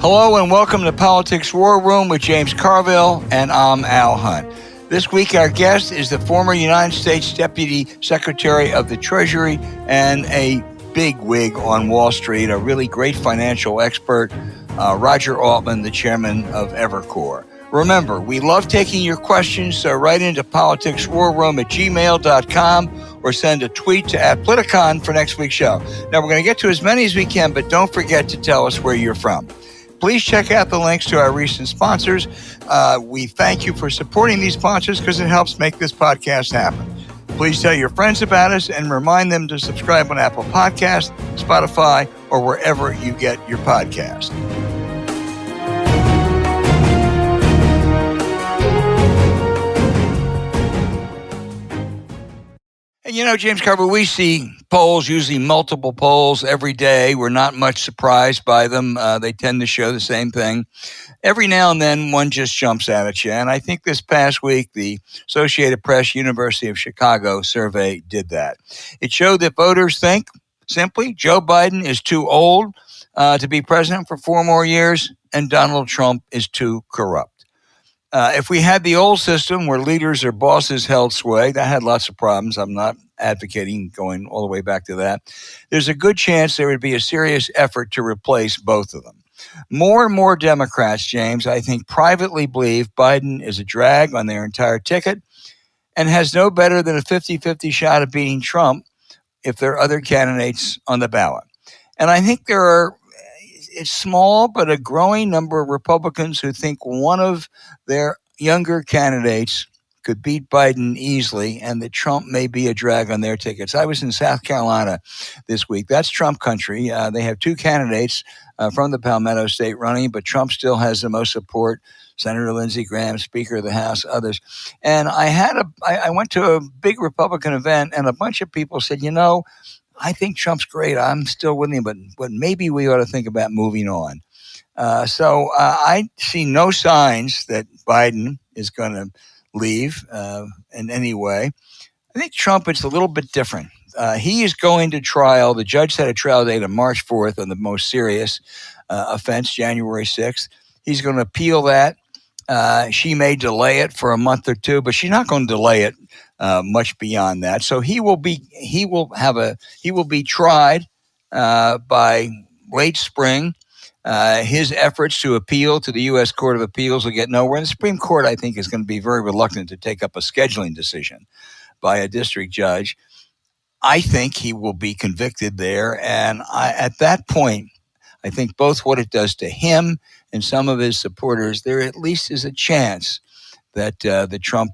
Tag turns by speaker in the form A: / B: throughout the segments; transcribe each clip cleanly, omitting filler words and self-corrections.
A: Hello and welcome to Politics War Room with James Carville, and I'm Al Hunt. This week our guest is the former United States Deputy Secretary of the Treasury and a big wig on Wall Street, a really great financial expert, Roger Altman, the chairman of Evercore. Remember, we love taking your questions, so write into politicswarroom@gmail.com or send a tweet to @Politicon for next week's show. Now, we're going to get to as many as we can, but don't forget to tell us where you're from. Please check out the links to our recent sponsors. We thank you for supporting these sponsors because it helps make this podcast happen. Please tell your friends about us and remind them to subscribe on Apple Podcasts, Spotify, or wherever you get your podcast. And you know, James Carville, we see polls, usually multiple polls every day. We're not much surprised by them. They tend to show the same thing. Every now and then, one just jumps out at you. And I think this past week, the Associated Press University of Chicago survey did that. It showed that voters think, simply, Joe Biden is too old to be president for 4 more years, and Donald Trump is too corrupt. If we had the old system where leaders or bosses held sway, that had lots of problems. I'm not advocating going all the way back to that. There's a good chance there would be a serious effort to replace both of them. More and more Democrats, James, I think privately believe Biden is a drag on their entire ticket and has no better than a 50-50 shot of beating Trump if there are other candidates on the ballot. And I think it's small, but a growing number of Republicans who think one of their younger candidates could beat Biden easily and that Trump may be a drag on their tickets. I was in South Carolina this week. That's Trump country. They have 2 candidates from the Palmetto State running, but Trump still has the most support. Senator Lindsey Graham, Speaker of the House, others. And I went to a big Republican event, and a bunch of people said, I think Trump's great. I'm still with him, but maybe we ought to think about moving on. So I see no signs that Biden is going to leave in any way. I think Trump is a little bit different. He is going to trial. The judge set a trial date of March 4th on the most serious offense, January 6th. He's going to appeal that. She may delay it for a month or 2, but she's not going to delay it much beyond that. So he will be tried by late spring. His efforts to appeal to the U.S. Court of Appeals will get nowhere. And the Supreme Court, I think, is going to be very reluctant to take up a scheduling decision by a district judge. I think he will be convicted there. And at that point, I think both what it does to him and some of his supporters, there at least is a chance that the Trump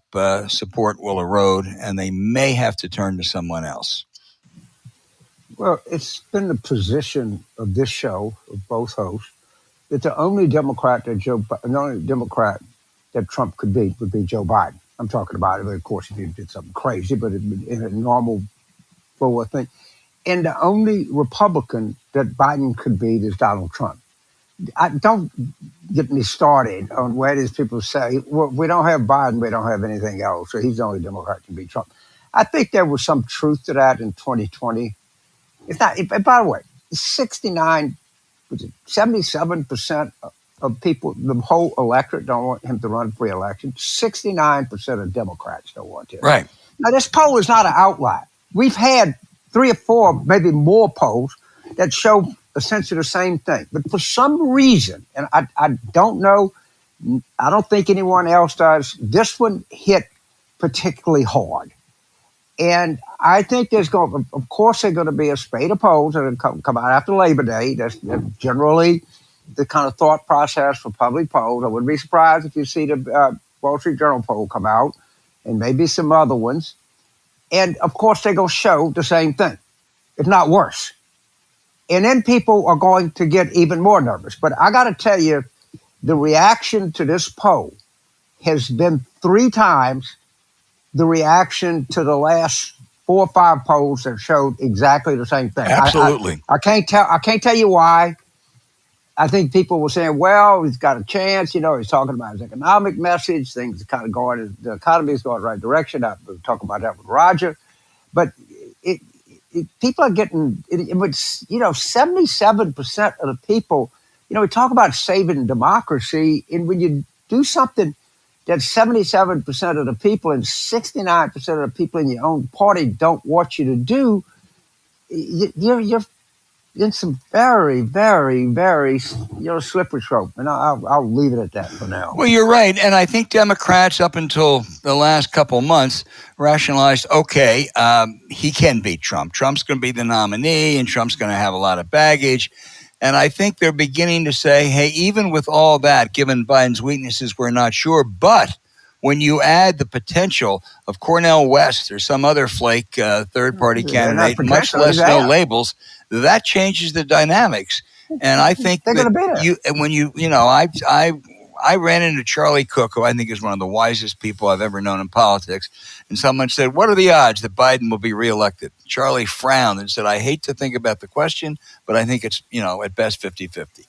A: support will erode and they may have to turn to someone else.
B: Well, it's been the position of this show, of both hosts, that the only Democrat that Trump could beat would be Joe Biden. I'm talking about it, of course, if he did something crazy, but in a normal forward thing. And the only Republican that Biden could beat is Donald Trump. Don't get me started on where these people say, well, we don't have Biden, we don't have anything else, so he's the only Democrat that can beat Trump. I think there was some truth to that in 2020. It's not. By the way, 77% of people, the whole electorate, don't want him to run for re-election. 69% of Democrats don't want him.
A: Right.
B: Now, this poll is not an outlier. We've had 3 or 4, maybe more polls that show essentially the same thing. But for some reason, and I don't know, I don't think anyone else does, this one hit particularly hard. And I think of course, there's going to be a spate of polls that come out after Labor Day. That's generally the kind of thought process for public polls. I wouldn't be surprised if you see the Wall Street Journal poll come out and maybe some other ones. And, of course, they're going to show the same thing, if not worse. And then people are going to get even more nervous. But I got to tell you, the reaction to this poll has been 3 times the reaction to the last 4 or 5 polls that showed exactly the same thing.
A: Absolutely.
B: I can't tell you why. I think people were saying, well, he's got a chance. He's talking about his economic message. Things are kind of going, the economy is going the right direction. I was talking about that with Roger. But people are getting, 77% of the people We talk about saving democracy, and when you do something that 77% of the people and 69% of the people in your own party don't want you to do, you're in some very, very, very, slippery slope. And I'll leave it at that for now.
A: Well, you're right. And I think Democrats, up until the last couple months, rationalized, okay, he can beat Trump. Trump's going to be the nominee, and Trump's going to have a lot of baggage. And I think they're beginning to say, hey, even with all that, given Biden's weaknesses, we're not sure. But when you add the potential of Cornel West or some other flake third-party candidate, much less no labels, that changes the dynamics. And I think
B: they're going to beat it.
A: And when I ran into Charlie Cook, who I think is one of the wisest people I've ever known in politics, and someone said, what are the odds that Biden will be reelected? Charlie frowned and said, I hate to think about the question, but I think it's, at best 50-50.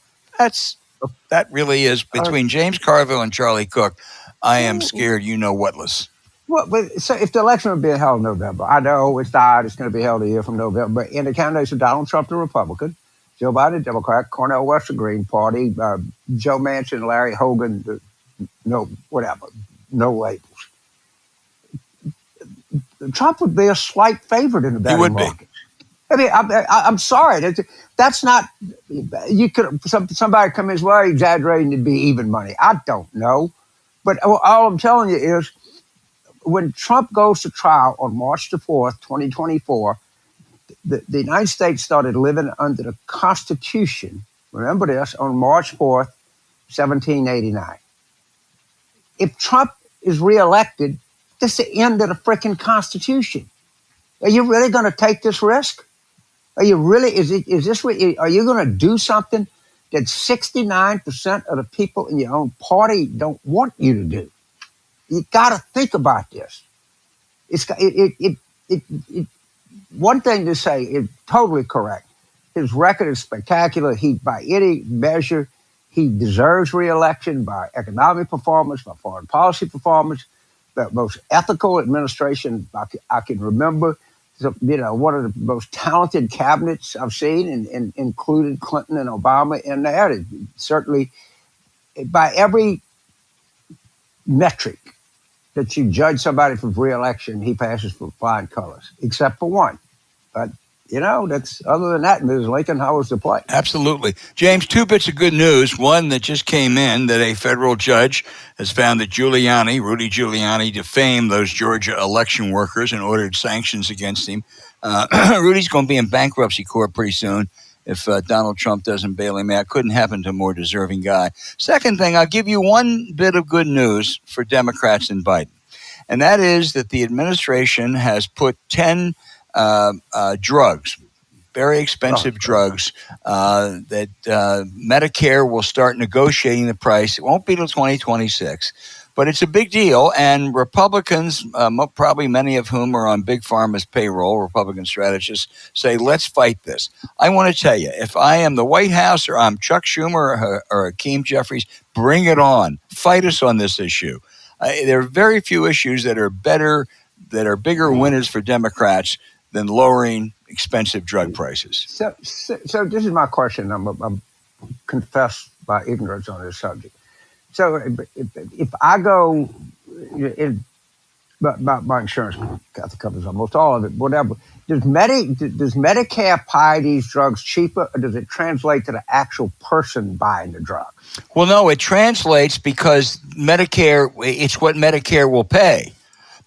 A: That really is, between James Carville and Charlie Cook, I am scared whatless.
B: Well, but so if the election would be held in November, I know it's died, it's going to be held a year from November, but in the candidates of Donald Trump, the Republican, Joe Biden, Democrat, Cornel West, the Green Party, Joe Manchin, Larry Hogan, no labels. Trump would be a slight favorite in the betting market. I mean, I'm sorry. That's not. You could somebody come in as well, exaggerating to be even money. I don't know, but all I'm telling you is, when Trump goes to trial on March the 4th, 2024. The United States started living under the Constitution, remember this, on March 4th, 1789. If Trump is reelected, this is the end of the freaking Constitution. Are you really going to take this risk? Are you really, are you going to do something that 69% of the people in your own party don't want you to do? You got to think about this. One thing to say is totally correct. His record is spectacular. By any measure, he deserves re-election by economic performance, by foreign policy performance, the most ethical administration I can remember. So, one of the most talented cabinets I've seen, and included Clinton and Obama in there. Certainly, by every metric that you judge somebody for re-election, he passes for flying colors, except for one. But, that's other than that, Ms. Lincoln, how was the play?
A: Absolutely. James, two bits of good news. One that just came in, that a federal judge has found that Rudy Giuliani, defamed those Georgia election workers and ordered sanctions against him. Rudy's going to be in bankruptcy court pretty soon if Donald Trump doesn't bail him out. Couldn't happen to a more deserving guy. Second thing, I'll give you one bit of good news for Democrats and Biden, and that is that the administration has put 10 drugs, very expensive drugs, that Medicare will start negotiating the price. It won't be till 2026. But it's a big deal, and Republicans, probably many of whom are on Big Pharma's payroll, Republican strategists, say, let's fight this. I want to tell you, if I am the White House or I'm Chuck Schumer or Hakeem Jeffries, bring it on. Fight us on this issue. There are very few issues that are bigger winners for Democrats than lowering expensive drug prices. So
B: this is my question. I'm confess my ignorance on this subject. So if I go, my insurance covers almost all of it, whatever. Does Medicare buy these drugs cheaper, or does it translate to the actual person buying the drug?
A: Well, no, it translates because it's what Medicare will pay.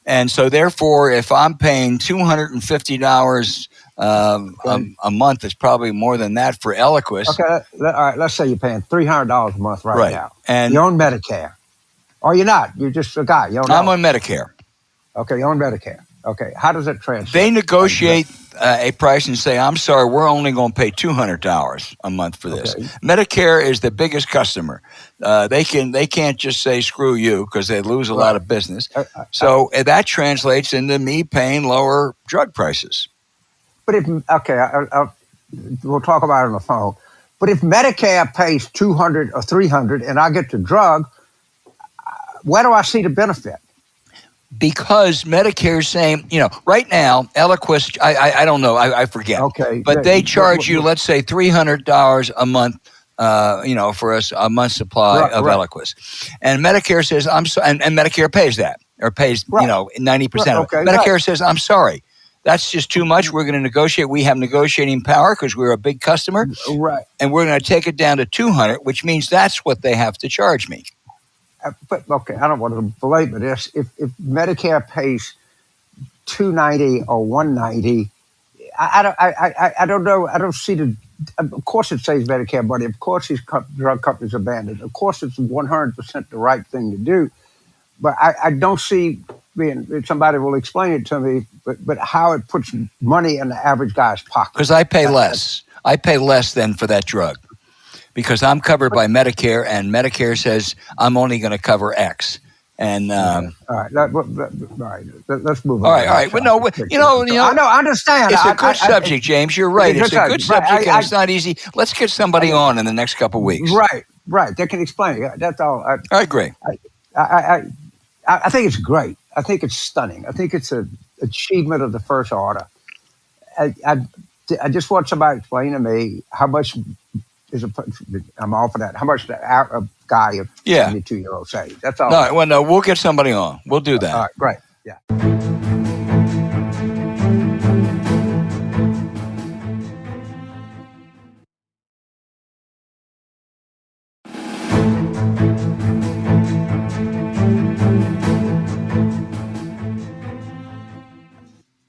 A: And so therefore, if I'm paying $250 a month, it's probably more than that for Eliquis.
B: Okay, all right, let's say you're paying $300 a month right now.
A: And
B: you're on Medicare. Or you're not. You're just a guy.
A: I'm on Medicare.
B: Okay, you're on Medicare. Okay, how does it translate?
A: They negotiate a price and say, I'm sorry, we're only going to pay $200 a month for this. Okay. Medicare is the biggest customer. They can't just say, screw you, because they lose a lot of business. So that translates into me paying lower drug prices.
B: But we'll talk about it on the phone. But if Medicare pays $200 or $300 and I get the drug, where do I see the benefit?
A: Because Medicare is saying, right now, Eliquis, I don't know, I forget.
B: Okay.
A: But they charge you, let's say, $300 a month for us a month's supply of Eliquis. And Medicare says, I'm sorry, and Medicare pays that, or pays, 90% of it. Medicare says, I'm sorry. That's just too much. We're going to negotiate. We have negotiating power because we're a big customer.
B: Right.
A: And we're going to take it down to $200, which means that's what they have to charge me.
B: But okay, I don't want to belabor this. If Medicare pays $290 or $190, I don't know. I don't see the. Of course, it saves Medicare money. Of course, these drug companies are banned. Of course, it's 100% the right thing to do. But I don't see. Somebody will explain it to me. But how it puts money in the average guy's pocket.
A: Because I pay less. I pay less than for that drug. Because I'm covered by Medicare, and Medicare says I'm only going to cover X. And
B: all right, let's move on.
A: All right. Well, no,
B: I understand.
A: It's a good subject, James. You're right. It's a good subject, and it's not easy. Let's get somebody on in the next couple of weeks.
B: Right. They can explain it. That's all.
A: I agree.
B: I think it's great. I think it's stunning. I think it's an achievement of the first order. I just want somebody to explain to me how much. I'm all for that. How much a guy of 72-year-old saves? That's all.
A: No, we'll get somebody on. We'll do that.
B: All right, great. Yeah.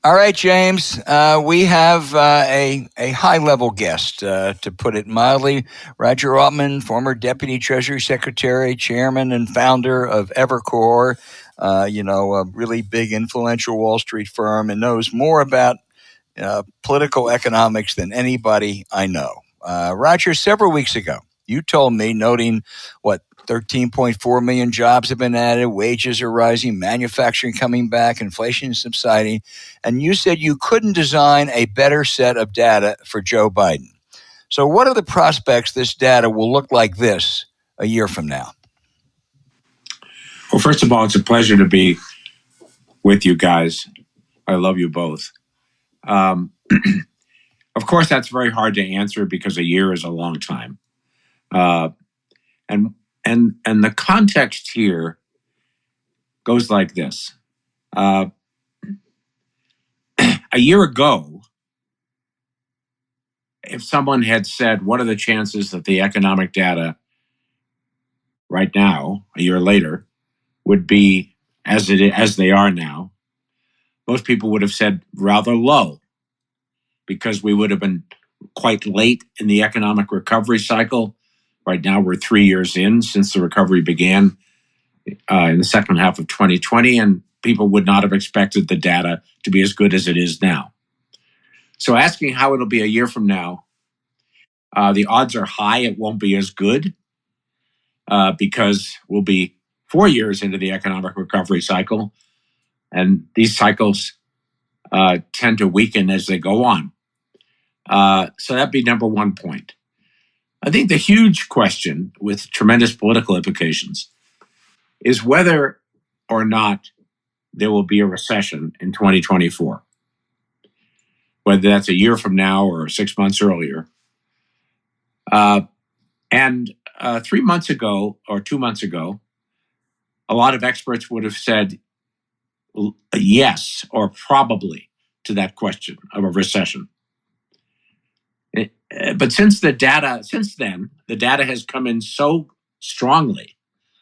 A: All right, James, we have a high-level guest, to put it mildly. Roger Altman, former Deputy Treasury Secretary, Chairman and founder of Evercore, a really big, influential Wall Street firm, and knows more about political economics than anybody I know. Roger, several weeks ago, you told me, noting 13.4 million jobs have been added, wages are rising, manufacturing coming back, inflation subsiding, and you said you couldn't design a better set of data for Joe Biden. So what are the prospects this data will look like this a year from now?
C: Well, first of all, it's a pleasure to be with you guys. I love you both. Of course, that's very hard to answer because a year is a long time. And the context here goes like this. A year ago, if someone had said, what are the chances that the economic data right now, a year later, would be as they are now, most people would have said rather low, because we would have been quite late in the economic recovery cycle. Right now, we're 3 years in since the recovery began in the second half of 2020, and people would not have expected the data to be as good as it is now. So asking how it'll be a year from now, the odds are high it won't be as good, because we'll be 4 years into the economic recovery cycle, and these cycles tend to weaken as they go on. So that'd be number one point. I think the huge question, with tremendous political implications, is whether or not there will be a recession in 2024. Whether that's a year from now or 6 months earlier. And 3 months ago or 2 months ago, a lot of experts would have said yes or probably to that question of a recession. But since then, the data has come in so strongly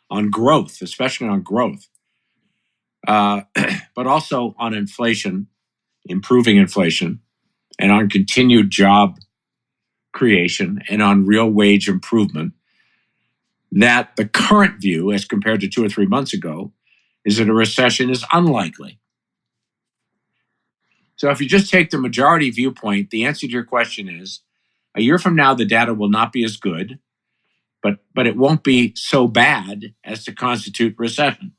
C: on growth, especially on growth, but also on inflation, improving inflation, and on continued job creation and on real wage improvement, that the current view, as compared to 2 or 3 months ago, is that a recession is unlikely. So if you just take the majority viewpoint, the answer to your question is, a year from now, the data will not be as good, but it won't be so bad as to constitute recession.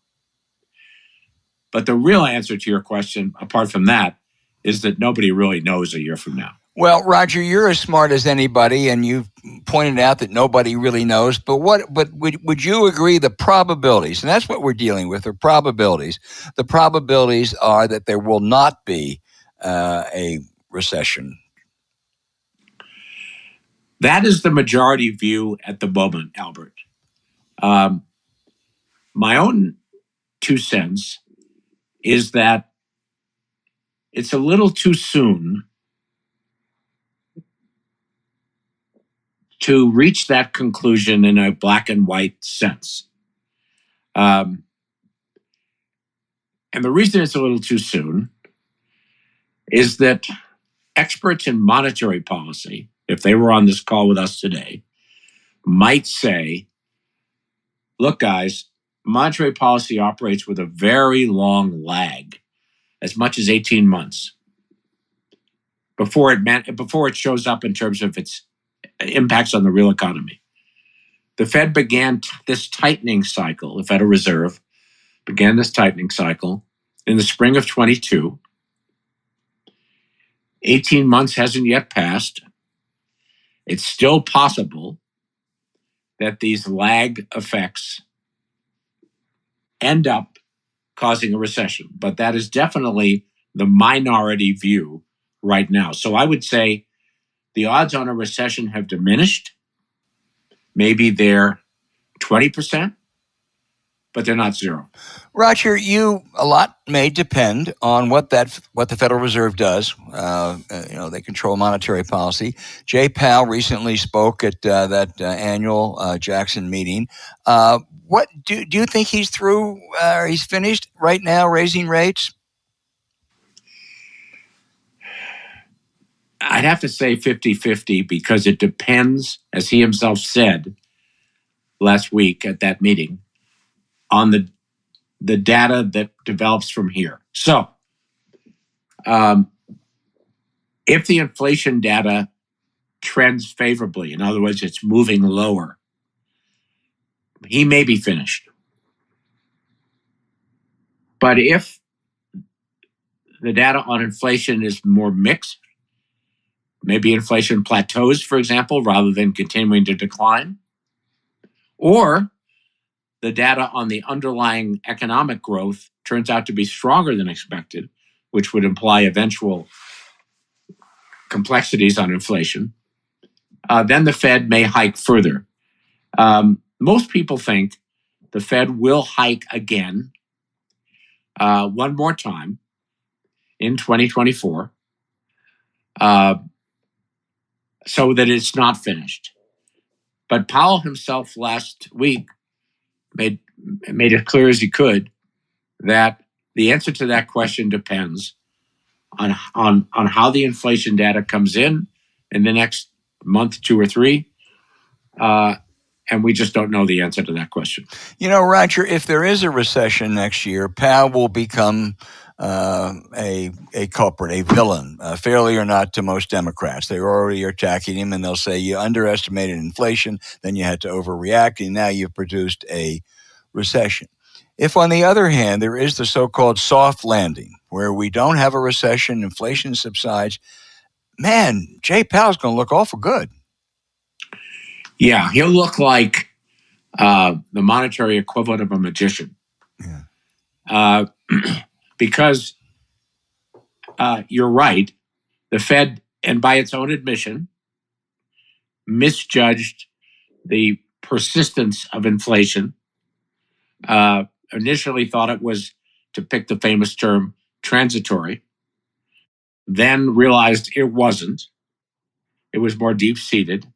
C: But the real answer to your question, apart from that, is that nobody really knows a year from now.
A: Well, Roger, you're as smart as anybody, and you've pointed out that nobody really knows. But would you agree the probabilities, and that's what we're dealing with, are probabilities. The probabilities are that there will not be a recession.
C: That is the majority view at the moment, Albert. My own 2 cents is that it's a little too soon to reach that conclusion in a black and white sense. And the reason it's a little too soon is that experts in monetary policy, if they were on this call with us today, might say, look, guys, monetary policy operates with a very long lag, as much as 18 months, before it shows up in terms of its impacts on the real economy. The Fed began this tightening cycle, the Federal Reserve began this tightening cycle in the spring of 22. 18 months hasn't yet passed. It's still possible that these lag effects end up causing a recession, but that is definitely the minority view right now. So I would say the odds on a recession have diminished. Maybe they're 20%, but they're not zero.
A: Roger, a lot may depend on what the Federal Reserve does. They control monetary policy. Jay Powell recently spoke at that annual Jackson meeting. What do you think he's through? He's finished right now raising rates?
C: I'd have to say 50-50 because it depends, as he himself said last week at that meeting, on the data that develops from here. So, if the inflation data trends favorably, in other words, it's moving lower, he may be finished. But if the data on inflation is more mixed, maybe inflation plateaus, for example, rather than continuing to decline, or the data on the underlying economic growth turns out to be stronger than expected, which would imply eventual complexities on inflation, then the Fed may hike further. Most people think the Fed will hike again one more time in 2024 so that it's not finished. But Powell himself last week made it clear as he could that the answer to that question depends on how the inflation data comes in the next month, 2 or 3. And we just don't know the answer to that question.
A: Roger, if there is a recession next year, Powell will become a culprit, a villain, fairly or not to most Democrats. They already are attacking him, and they'll say you underestimated inflation, then you had to overreact, and now you've produced a recession. If, on the other hand, there is the so-called soft landing, where we don't have a recession, inflation subsides, man, Jay Powell's going to look awful good.
C: Yeah, he'll look like the monetary equivalent of a magician. Yeah. Because you're right, the Fed, and by its own admission, misjudged the persistence of inflation. Initially thought it was, to pick the famous term, transitory, then realized it wasn't. It was more deep-seated,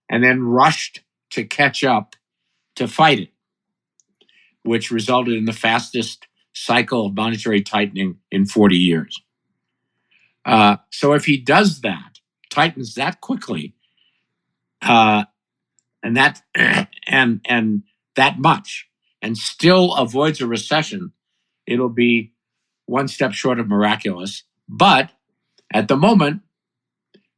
C: and then rushed to catch up to fight it, which resulted in the fastest cycle of monetary tightening in 40 years. So if he does that, tightens that quickly, and that much, and still avoids a recession, it'll be one step short of miraculous. But at the moment,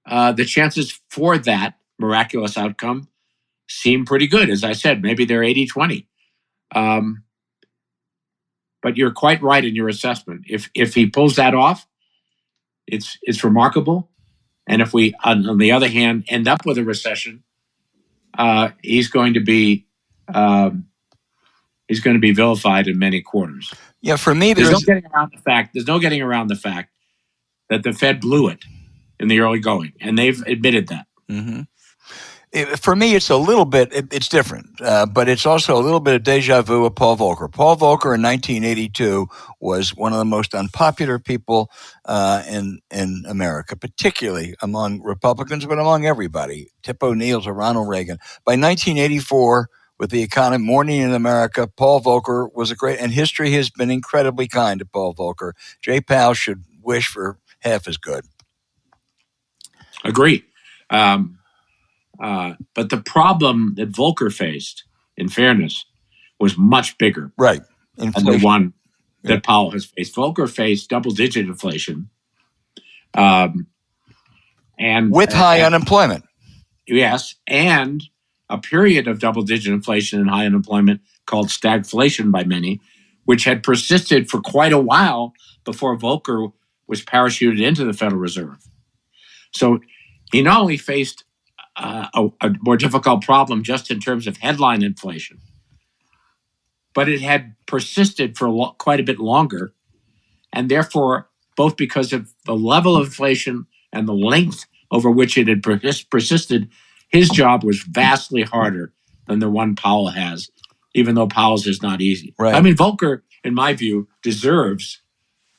C: the chances for that miraculous outcome seem pretty good. As I said, maybe they're 80-20. But you're quite right in your assessment. If he pulls that off, it's remarkable. And if we, on the other hand, end up with a recession, he's going to be vilified in many quarters.
A: Yeah, for me,
C: there's no getting around the fact that the Fed blew it in the early going, and they've admitted that.
A: Mm-hmm. For me, it's a little bit, it's different, but it's also a little bit of deja vu with Paul Volcker. Paul Volcker in 1982 was one of the most unpopular people in America, particularly among Republicans, but among everybody. Tip O'Neill to Ronald Reagan. By 1984, with the economy mourning in America, Paul Volcker was a great, and history has been incredibly kind to Paul Volcker. Jay Powell should wish for half as good.
C: Agree. But the problem that Volcker faced, in fairness, was much bigger
A: Right.
C: than the one that Powell has faced. Volcker faced double-digit inflation. And
A: with high unemployment.
C: Yes, and a period of double-digit inflation and high unemployment called stagflation by many, which had persisted for quite a while before Volcker was parachuted into the Federal Reserve. So he not only faced a more difficult problem just in terms of headline inflation, but it had persisted for quite a bit longer. And therefore, both because of the level of inflation and the length over which it had persisted, his job was vastly harder than the one Powell has, even though Powell's is not easy.
A: Right.
C: I mean, Volcker, in my view, deserves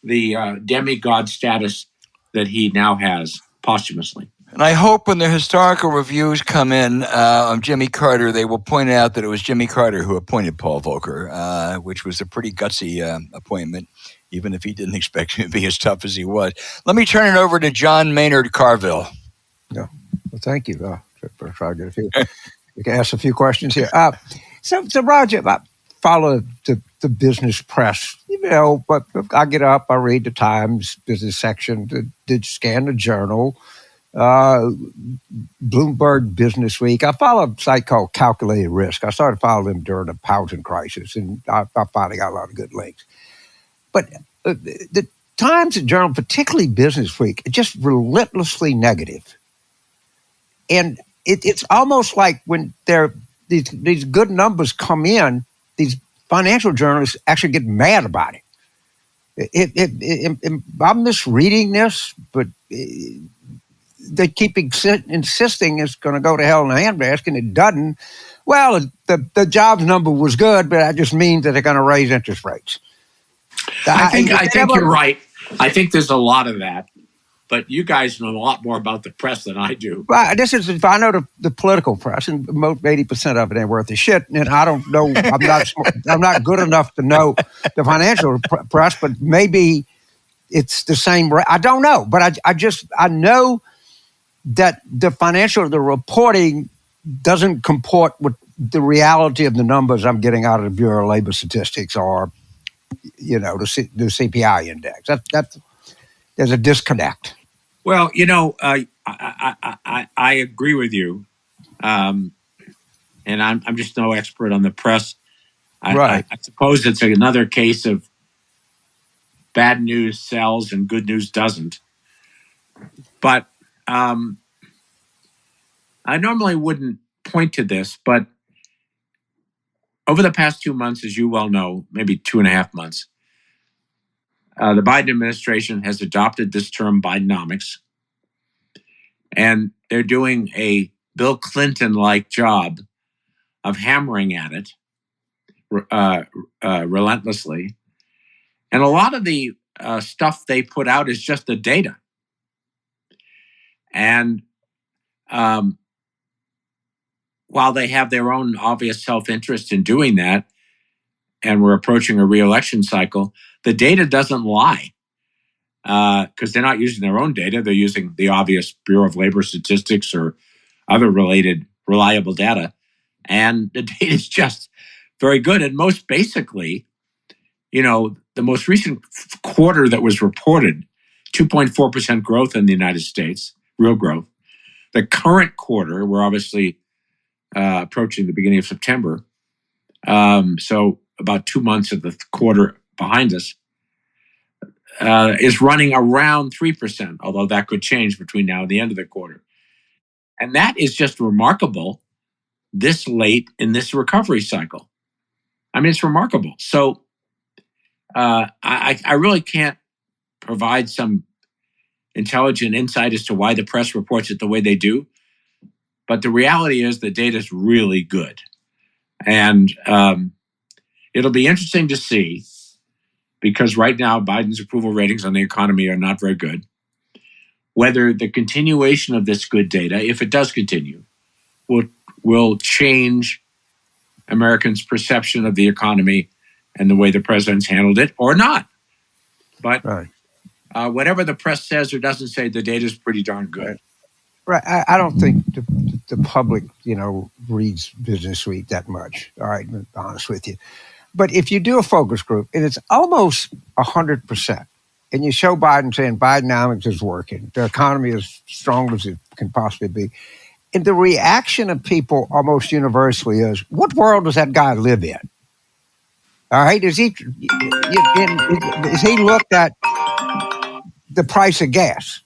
C: the demigod status that he now has posthumously.
A: And I hope when the historical reviews come in on Jimmy Carter, they will point out that it was Jimmy Carter who appointed Paul Volcker, which was a pretty gutsy appointment, even if he didn't expect him to be as tough as he was. Let me turn it over to John Maynard Carville.
B: Yeah. Well, thank you. For trying to get a few. You can ask a few questions here. So Roger, I follow the business press, but I get up, I read the Times business section, did scan the Journal, Bloomberg Business Week. I follow a site called Calculated Risk. I started following them during the housing crisis, and I finally got a lot of good links. But the Times and Journal, particularly Business Week, are just relentlessly negative. And it's almost like when these good numbers come in, these financial journalists actually get mad about it. I'm misreading this, but they keep insisting it's going to go to hell in a handbasket, and it doesn't. Well, the jobs number was good, but that just means that they're going to raise interest rates.
C: I think you're right. I think there's a lot of that, but you guys know a lot more about the press than I do.
B: Well, this is if I know the political press, and most 80% of it ain't worth a shit, and I don't know. I'm not good enough to know the financial press, but maybe it's the same. I don't know, but I know that the reporting doesn't comport with the reality of the numbers I'm getting out of the Bureau of Labor Statistics or, the CPI index. That's there's a disconnect.
C: Well, I agree with you, and I'm just no expert on the press.
B: Right.
C: I suppose it's another case of bad news sells and good news doesn't. But I normally wouldn't point to this, but over the past 2 months, as you well know, maybe 2.5 months, the Biden administration has adopted this term Bidenomics, and they're doing a Bill Clinton-like job of hammering at it relentlessly. And a lot of the stuff they put out is just the data. And while they have their own obvious self-interest in doing that, and we're approaching a re-election cycle, the data doesn't lie because they're not using their own data. They're using the obvious Bureau of Labor Statistics or other related reliable data. And the data is just very good. And most basically, the most recent quarter that was reported, 2.4% growth in the United States, real growth. The current quarter, we're obviously approaching the beginning of September. So about 2 months of the quarter behind us is running around 3%, although that could change between now and the end of the quarter. And that is just remarkable this late in this recovery cycle. I mean, it's remarkable. So I really can't provide some intelligent insight as to why the press reports it the way they do. But the reality is the data is really good. And it'll be interesting to see, because right now Biden's approval ratings on the economy are not very good, whether the continuation of this good data, if it does continue, will change Americans' perception of the economy and the way the president's handled it or not. But whatever the press says or doesn't say, the data is pretty darn good.
B: Right. I don't think the public, reads Business Week that much. All right, to be honest with you. But if you do a focus group, and it's almost 100%, and you show Biden saying Bidenomics is working, the economy is as strong as it can possibly be, and the reaction of people almost universally is, what world does that guy live in? All right, is he looked at the price of gas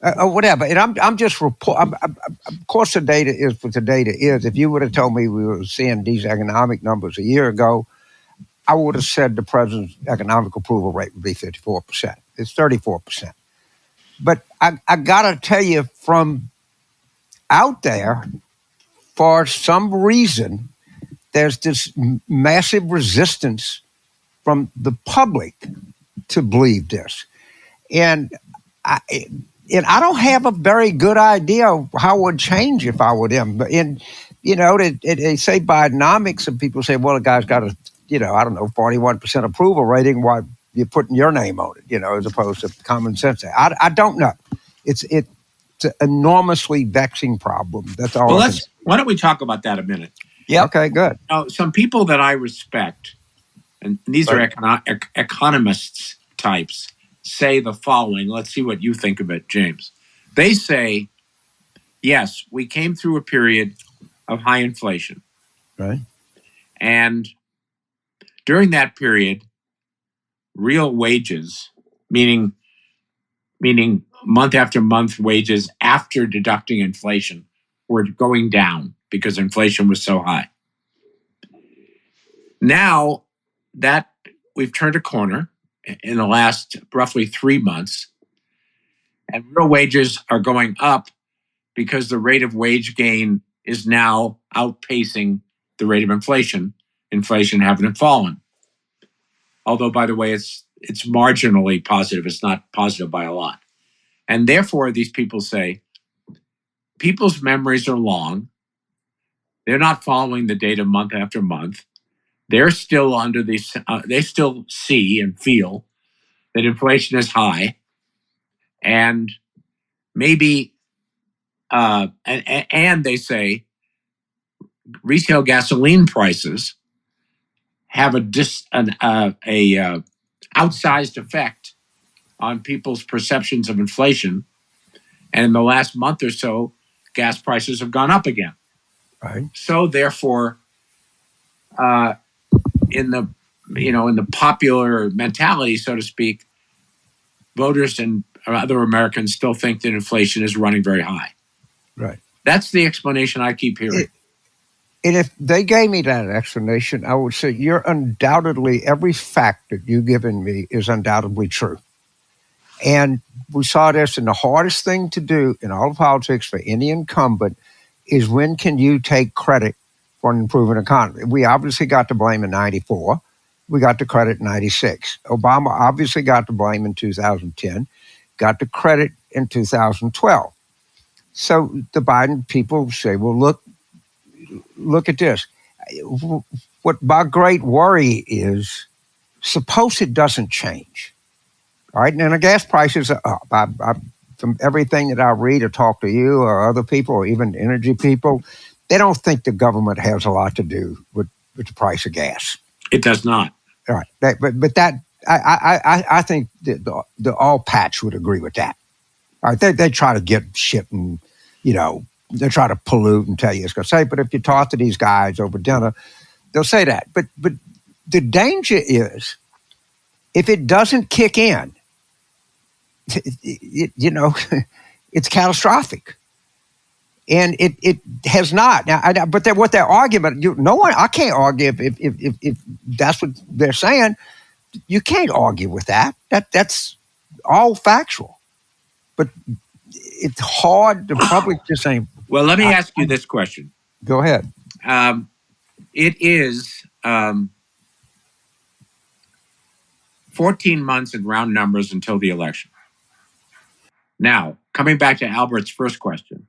B: or whatever? And I'm just report. Of course, the data is what the data is. If you would have told me we were seeing these economic numbers a year ago, I would have said the president's economic approval rate would be 54%. It's 34%. But I got to tell you, from out there, for some reason, there's this massive resistance from the public to believe this. And I don't have a very good idea of how it would change if I were them. And, they say Bidenomics, and people say, well, the guy's got a, 41% approval rating. Why you're putting your name on it, as opposed to common sense. I don't know. It's an enormously vexing problem. That's all.
C: Well, why don't we talk about that a minute?
B: Yeah. Okay, good.
C: Some people that I respect, and these are economists types, say the following. Let's see what you think of it, James. They say, yes, we came through a period of high inflation.
B: Right.
C: And during that period, real wages, meaning month after month wages after deducting inflation, were going down because inflation was so high. Now that we've turned a corner in the last roughly 3 months, and real wages are going up because the rate of wage gain is now outpacing the rate of inflation. Inflation having fallen. Although, by the way, it's marginally positive. It's not positive by a lot. And therefore, these people say, people's memories are long. They're not following the data month after month. They're still under these, they still see and feel that inflation is high. And maybe, and they say retail gasoline prices have an outsized effect on people's perceptions of inflation. And in the last month or so, gas prices have gone up again.
B: Right.
C: So therefore, in the popular mentality, so to speak, voters and other Americans still think that inflation is running very high.
B: Right.
C: That's the explanation I keep hearing.
B: And if they gave me that explanation, I would say every fact that you've given me is undoubtedly true. And we saw this, and the hardest thing to do in all of politics for any incumbent is, when can you take credit for an improving economy? We obviously got to blame in 94. We got the credit in 96. Obama obviously got the blame in 2010, got the credit in 2012. So the Biden people say, well, look at this. What my great worry is, suppose it doesn't change. All right, and the gas prices are up. From everything that I read or talk to you or other people or even energy people, they don't think the government has a lot to do with the price of gas.
C: It does not.
B: All right, but that I think the all patch would agree with that. All right, they try to get shit and they try to pollute and tell you it's going to say. But if you talk to these guys over dinner, they'll say that. But the danger is, if it doesn't kick in, it's catastrophic. And it has not. Now, but what their argument, I can't argue if that's what they're saying. You can't argue with that. That's all factual. But it's hard. The public just saying,
C: Well, let me ask you this question.
B: Go ahead.
C: It is 14 months in round numbers until the election. Now, coming back to Albert's first question,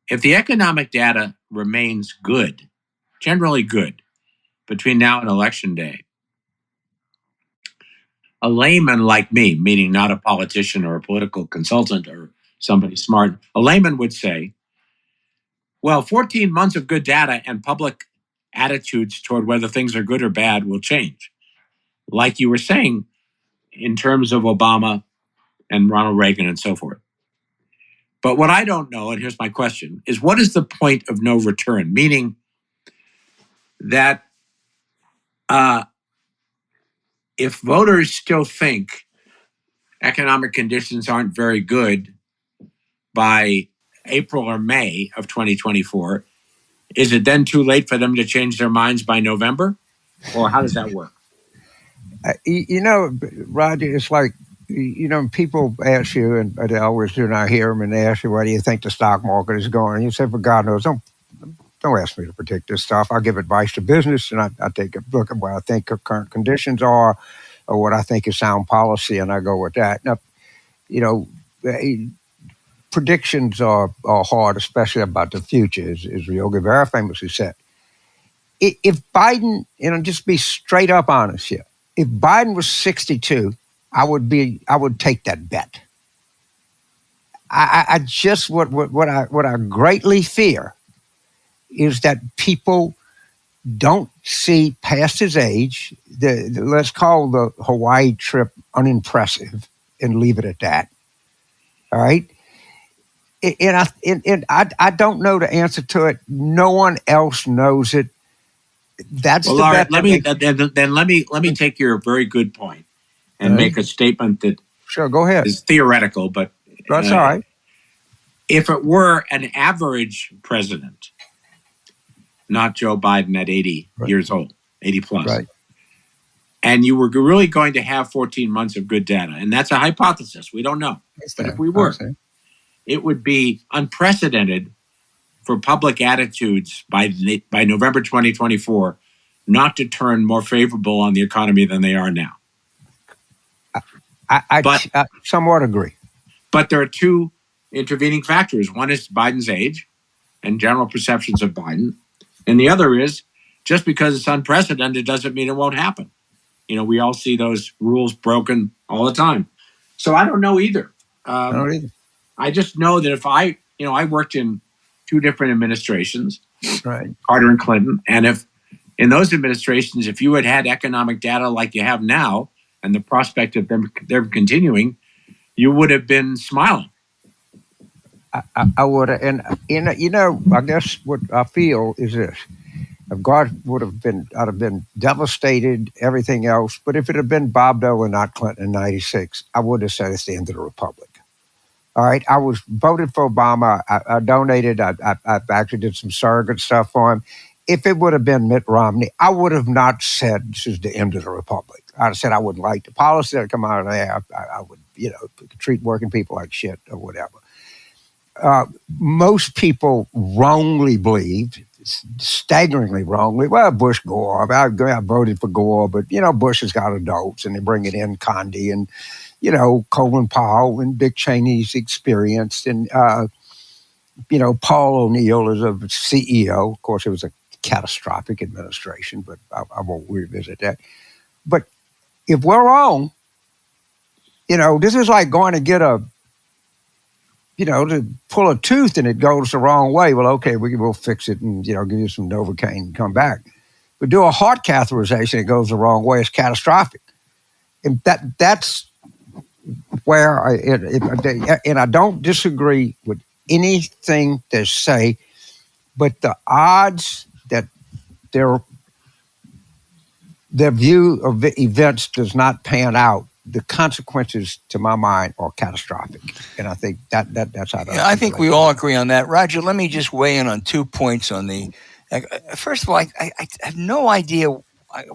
C: if the economic data remains good, generally good, between now and election day, a layman like me, meaning not a politician or a political consultant or somebody smart, a layman would say, well, 14 months of good data and public attitudes toward whether things are good or bad will change. Like you were saying, in terms of Obama and Ronald Reagan and so forth. But what I don't know, and here's my question, is what is the point of no return? Meaning that if voters still think economic conditions aren't very good by April or May of 2024, is it then too late for them to change their minds by November? Or how does that work?
B: Roger, it's like, people ask you, and they always do, and I hear them, and they ask you, where do you think the stock market is going? And you say, for God knows, don't ask me to predict this stuff. I give advice to business, and I take a look at what I think current conditions are, or what I think is sound policy, and I go with that. Now, predictions are hard, especially about the future, as Yogi Berra famously said. If Biden, just be straight up honest here, if Biden was 62, I would take that bet. I just what I greatly fear is that people don't see past his age. Let's call the Hawaii trip unimpressive and leave it at that. All right. And I don't know the answer to it. No one else knows it. That's
C: well,
B: the bet.
C: Let me take your very good point and make a statement that
B: sure, go ahead.
C: Is theoretical, but
B: that's all right.
C: If it were an average president, not Joe Biden at 80 years old, 80 plus,
B: right,
C: and you were really going to have 14 months of good data, and that's a hypothesis, we don't know, but if we were, it would be unprecedented for public attitudes by November 2024 not to turn more favorable on the economy than they are now.
B: I somewhat agree.
C: But there are two intervening factors. One is Biden's age and general perceptions of Biden. And the other is just because it's unprecedented doesn't mean it won't happen. We all see those rules broken all the time. So I don't know either.
B: I don't either.
C: I just know that if I worked in two different administrations,
B: right,
C: Carter and Clinton, and if in those administrations, if you had economic data like you have now, and the prospect of them continuing, you would have been smiling.
B: I would have, and I guess what I feel is this: if God I'd have been devastated, everything else. But if it had been Bob Dole and not Clinton in '96, I would have said it's the end of the republic. All right, I was voted for Obama. I donated. I actually did some surrogate stuff for him. If it would have been Mitt Romney, I would have not said this is the end of the republic. I'd have said I wouldn't like the policy that come out of there. I would, treat working people like shit or whatever. Most people wrongly believed, staggeringly wrongly, well, Bush, Gore. I voted for Gore, but, Bush has got adults, and they bring it in Condi and, Colin Powell and Dick Cheney's experience, and, Paul O'Neill is a CEO. Of course, it was a catastrophic administration, but I won't revisit that. But if we're wrong, this is like going to get to pull a tooth and it goes the wrong way. Well, okay, we'll fix it and, give you some Novocaine and come back. But do a heart catheterization, it goes the wrong way. It's catastrophic. And that's where and I don't disagree with anything they say, but the odds that their view of the events does not pan out, the consequences, to my mind, are catastrophic. And I think that's how.
A: I think we all agree on that. Roger, let me just weigh in on 2 points on the. First of all, I have no idea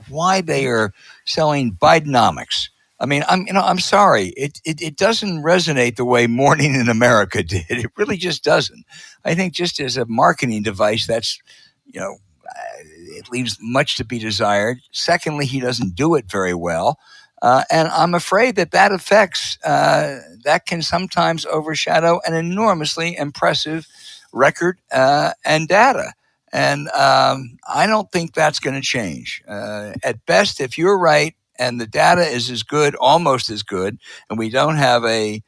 A: why they are selling Bidenomics. I mean, I'm sorry. It doesn't resonate the way Morning in America did. It really just doesn't. I think just as a marketing device, that's, it leaves much to be desired. Secondly, he doesn't do it very well. And I'm afraid that affects, that can sometimes overshadow an enormously impressive record and data. And I don't think that's going to change. At best, if you're right and the data is as good, almost as good, and we don't have a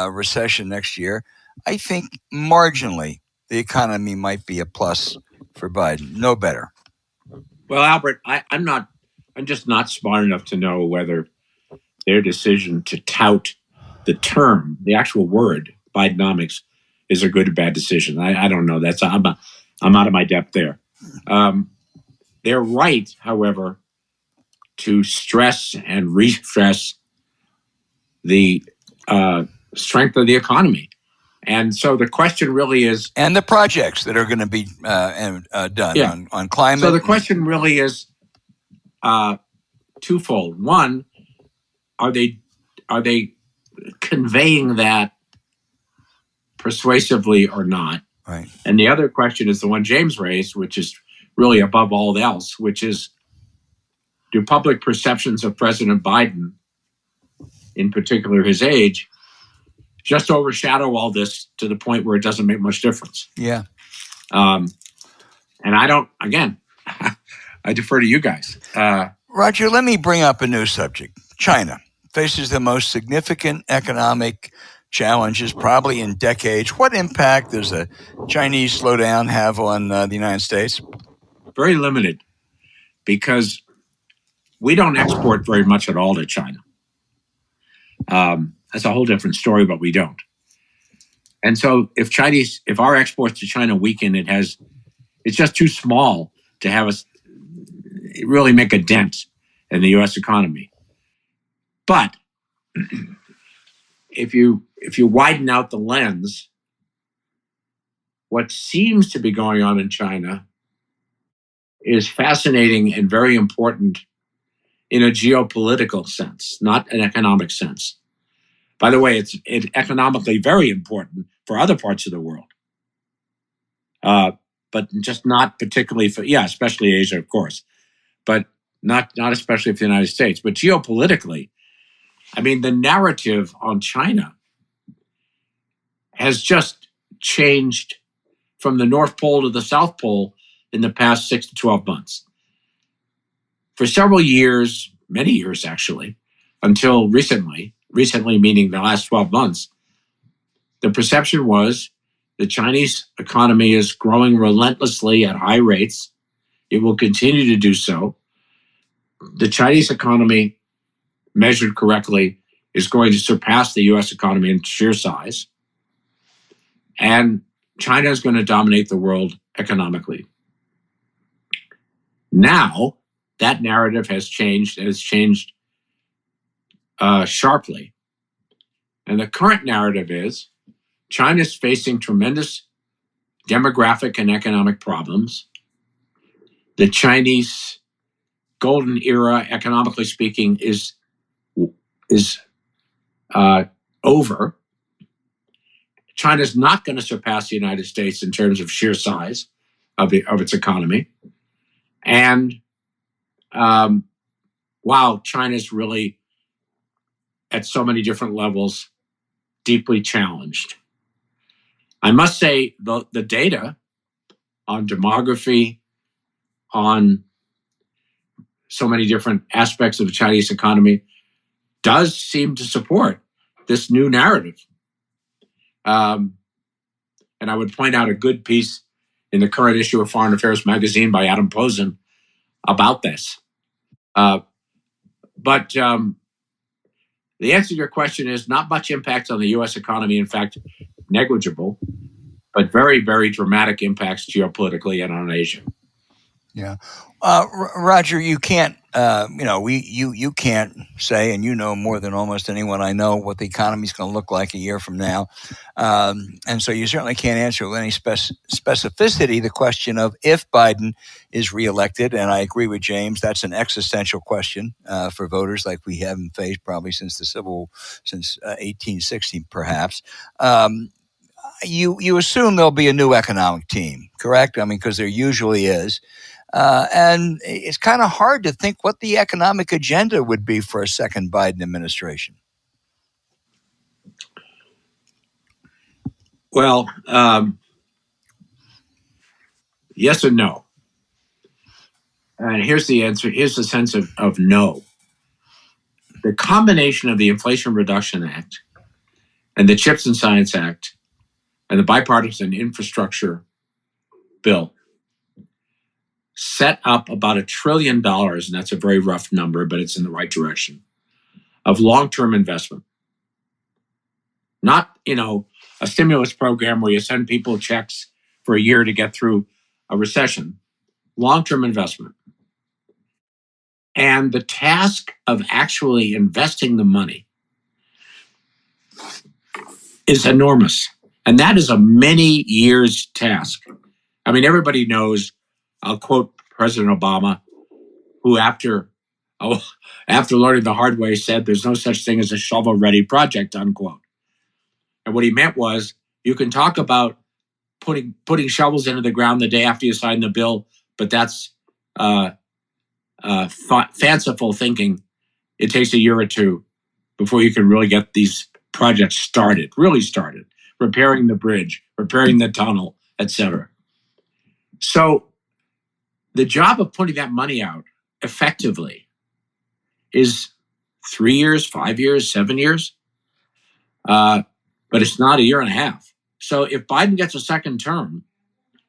A: recession next year, I think marginally the economy might be a plus for Biden. No better.
C: Well, Albert, I'm just not smart enough to know whether their decision to tout the term, the actual word, Bidenomics, is a good or bad decision. I don't know. I'm out of my depth there. They're right, however, to stress and re-stress the strength of the economy. And so the question really is...
A: And the projects that are going to be done on climate.
C: So the question really is twofold. One, are they conveying that persuasively or not?
A: Right.
C: And the other question is the one James raised, which is really above all else, which is, do public perceptions of President Biden, in particular his age, just overshadow all this to the point where it doesn't make much difference?
A: Yeah.
C: And I don't, again, I defer to you guys.
A: Roger, let me bring up a new subject. China faces the most significant economic challenges probably in decades. What impact does a Chinese slowdown have on the United States?
C: Very limited, because we don't export very much at all to China. That's a whole different story, but we don't. And so if our exports to China weaken, it's just too small to have us really make a dent in the U.S. economy. But if you widen out the lens, what seems to be going on in China is fascinating and very important in a geopolitical sense, not an economic sense. By the way, it's economically very important for other parts of the world, but just not particularly for, especially Asia, of course, but not especially for the United States. But geopolitically, I mean, the narrative on China has just changed from the North Pole to the South Pole in the past 6 to 12 months. For several years, many years actually, until recently meaning the last 12 months, the perception was the Chinese economy is growing relentlessly at high rates. It will continue to do so. The Chinese economy, measured correctly, is going to surpass the U.S. economy in sheer size. And China is going to dominate the world economically. Now, that narrative has changed, and it's changed sharply. And the current narrative is China's facing tremendous demographic and economic problems. The Chinese golden era, economically speaking, is over. China's not going to surpass the United States in terms of sheer size of its economy. And wow, China's really, at so many different levels, deeply challenged. I must say, the data on demography, on so many different aspects of the Chinese economy, does seem to support this new narrative. And I would point out a good piece in the current issue of Foreign Affairs magazine by Adam Posen about this. But the answer to your question is not much impact on the U.S. economy. In fact, negligible, but very, very dramatic impacts geopolitically and on Asia.
A: Yeah. Roger, you can't you can't say, and you know more than almost anyone I know, what the economy is going to look like a year from now. And so you certainly can't answer with any specificity the question of if Biden is reelected. And I agree with James, that's an existential question for voters like we haven't faced probably since 1860, perhaps. You assume there'll be a new economic team, correct? I mean, because there usually is. And it's kind of hard to think what the economic agenda would be for a second Biden administration.
C: Well, yes and no. And here's the answer. Here's the sense of no. The combination of the Inflation Reduction Act and the CHIPS and Science Act and the bipartisan infrastructure bill set up about $1 trillion, and that's a very rough number, but it's in the right direction, of long-term investment. Not, a stimulus program where you send people checks for a year to get through a recession. Long-term investment. And the task of actually investing the money is enormous. And that is a many years task. I mean, everybody knows, I'll quote President Obama, who after learning the hard way said there's no such thing as a shovel-ready project, unquote. And what he meant was, you can talk about putting shovels into the ground the day after you sign the bill, but that's fanciful thinking. It takes a year or two before you can really get these projects started, repairing the bridge, repairing the tunnel, etc. So the job of putting that money out effectively is 3 years, 5 years, 7 years, but it's not a year and a half. So if Biden gets a second term,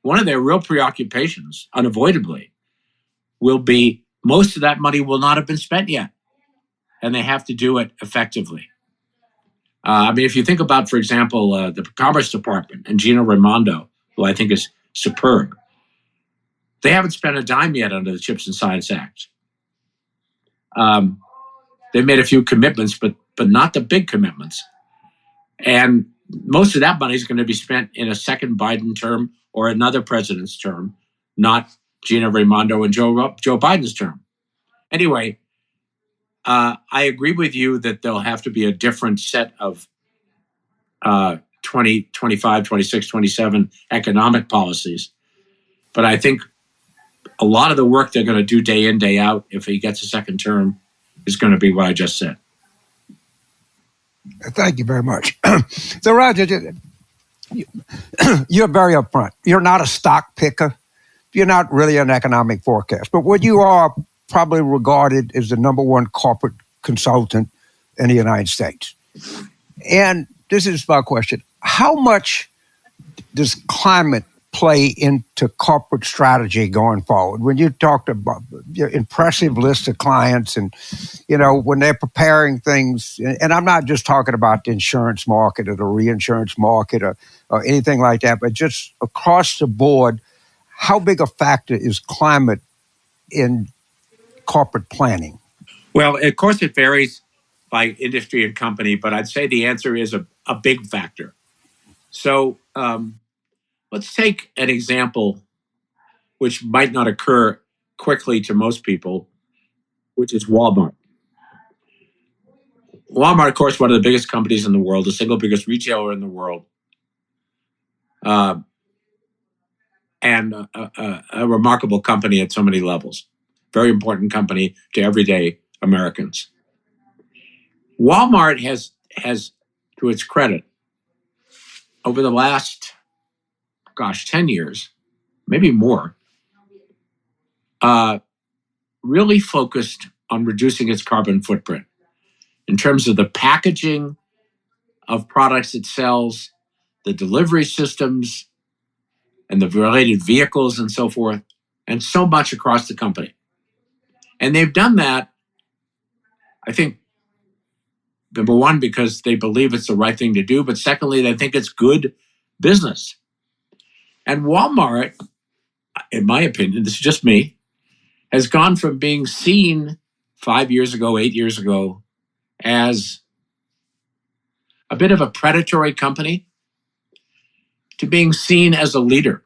C: one of their real preoccupations, unavoidably, will be most of that money will not have been spent yet, and they have to do it effectively. I mean, if you think about, for example, the Commerce Department and Gina Raimondo, who I think is superb, they haven't spent a dime yet under the CHIPS and Science Act. They've made a few commitments, but not the big commitments. And most of that money is going to be spent in a second Biden term or another president's term, not Gina Raimondo and Joe Biden's term. Anyway, I agree with you that there'll have to be a different set of 20, 25, 26, 27 economic policies. But I think a lot of the work they're going to do day in, day out, if he gets a second term, is going to be what I just said.
B: Thank you very much. So, Roger, you're very upfront. You're not a stock picker. You're not really an economic forecast. But what you are probably regarded as the number one corporate consultant in the United States. And this is my question. How much does climate play into corporate strategy going forward? When you talked about your impressive list of clients and, when they're preparing things, and I'm not just talking about the insurance market or the reinsurance market or anything like that, but just across the board, how big a factor is climate in corporate planning?
C: Well, of course, it varies by industry and company, but I'd say the answer is a big factor. So let's take an example which might not occur quickly to most people, which is Walmart. Walmart, of course, one of the biggest companies in the world, the single biggest retailer in the world, and a remarkable company at so many levels. Very important company to everyday Americans. Walmart has, to its credit, over the last, 10 years, maybe more, really focused on reducing its carbon footprint in terms of the packaging of products it sells, the delivery systems, and the related vehicles and so forth, and so much across the company. And they've done that, I think, number one, because they believe it's the right thing to do, but secondly, they think it's good business. And Walmart, in my opinion, this is just me, has gone from being seen 5 years ago, 8 years ago, as a bit of a predatory company to being seen as a leader.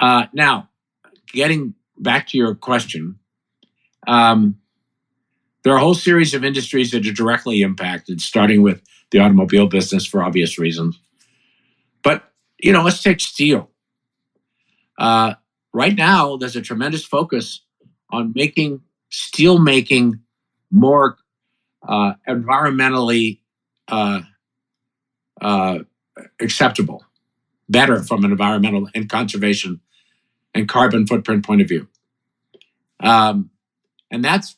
C: Now, getting back to your question, there are a whole series of industries that are directly impacted, starting with the automobile business for obvious reasons. But, let's take steel. Right now, there's a tremendous focus on making steel making more environmentally acceptable, better from an environmental and conservation and carbon footprint point of view. And that's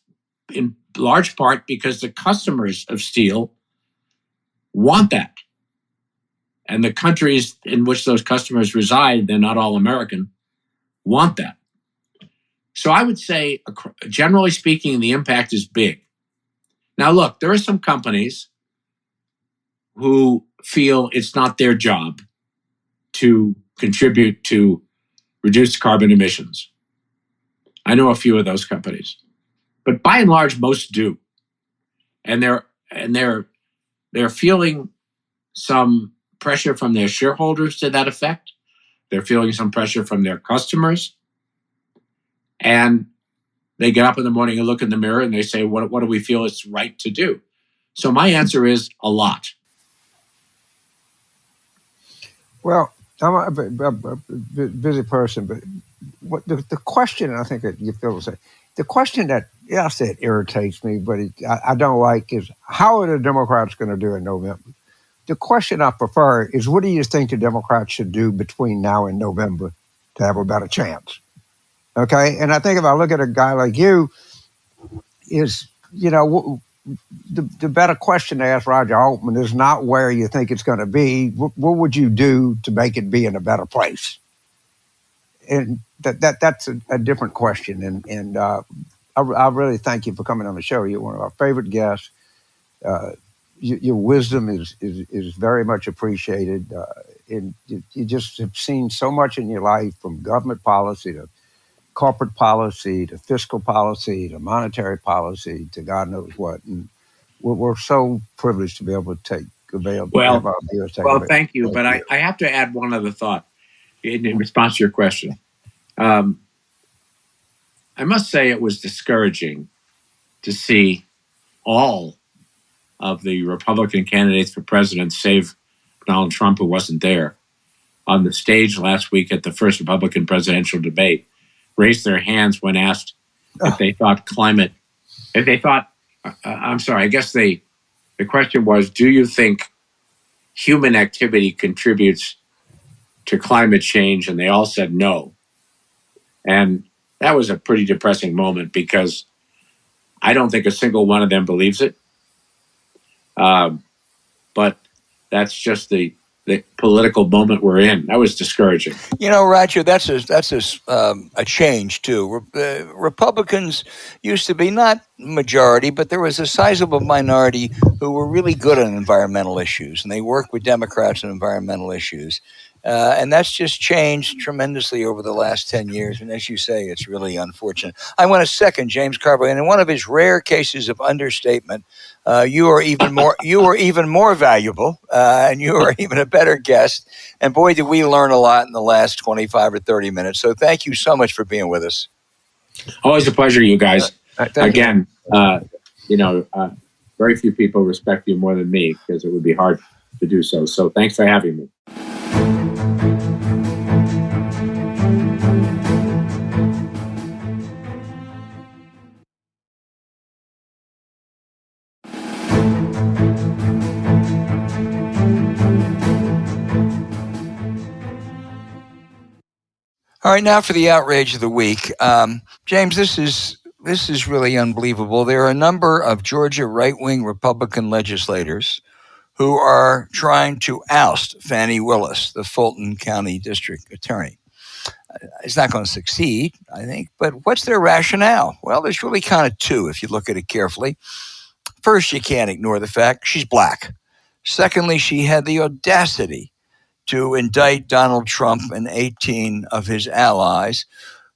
C: in large part because the customers of steel want that. And the countries in which those customers reside, they're not all American, want that. So I would say, generally speaking, the impact is big. Now, look, there are some companies who feel it's not their job to contribute to reduced carbon emissions. I know a few of those companies, but by and large, most do, and they're feeling some pressure from their shareholders to that effect. They're feeling some pressure from their customers, and they get up in the morning and look in the mirror and they say, "What do we feel it's right to do?" So my answer is a lot.
B: Well, I'm a busy person, but what the question, I think that you feel the same. The question that, I said irritates me, but I don't like is, how are the Democrats going to do in November? The question I prefer is, what do you think the Democrats should do between now and November to have a better chance? Okay, and I think if I look at a guy like you, is, the better question to ask Roger Altman is not where you think it's going to be. What would you do to make it be in a better place? And that's a different question. And I really thank you for coming on the show. You're one of our favorite guests. Your wisdom is very much appreciated. And you just have seen so much in your life, from government policy to corporate policy to fiscal policy to monetary policy to God knows what. And we're so privileged to be able to take avail.
C: Well,
B: of our viewers take
C: well,
B: avail.
C: thank you. But I have to add one other thought in response to your question. I must say it was discouraging to see all of the Republican candidates for president, save Donald Trump, who wasn't there, on the stage last week at the first Republican presidential debate, raise their hands when asked if they thought I guess the question was, do you think human activity contributes to climate change? And they all said no. And that was a pretty depressing moment, because I don't think a single one of them believes it. But that's just the political moment we're in. That was discouraging.
A: Roger, that's a change too. Republicans used to be not majority, but there was a sizable minority who were really good on environmental issues, and they worked with Democrats on environmental issues. And that's just changed tremendously over the last 10 years. And as you say, it's really unfortunate. I want to second James Carville. And in one of his rare cases of understatement, you are even more valuable, and you are even a better guest. And boy, did we learn a lot in the last 25 or 30 minutes. So thank you so much for being with us.
C: Always a pleasure, you guys. Again,
B: you.
C: Very few people respect you more than me, because it would be hard to do so. So thanks for having me.
A: All right, now for the outrage of the week. James, this is really unbelievable. There are a number of Georgia right-wing Republican legislators who are trying to oust Fani Willis, the Fulton County District Attorney. It's not going to succeed, I think, but what's their rationale? Well, there's really kind of two if you look at it carefully. First, you can't ignore the fact she's black. Secondly, she had the audacity to indict Donald Trump and 18 of his allies,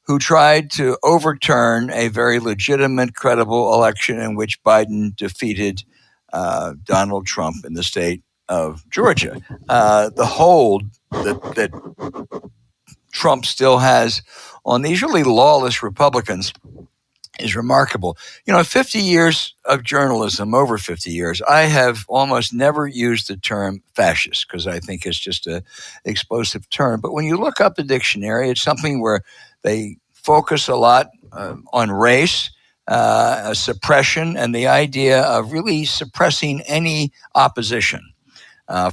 A: who tried to overturn a very legitimate, credible election in which Biden defeated Donald Trump in the state of Georgia. The hold that Trump still has on these really lawless Republicans is remarkable. 50 years of journalism, over 50 years, I have almost never used the term fascist because I think it's just an explosive term. But when you look up the dictionary, it's something where they focus a lot on race, suppression, and the idea of really suppressing any opposition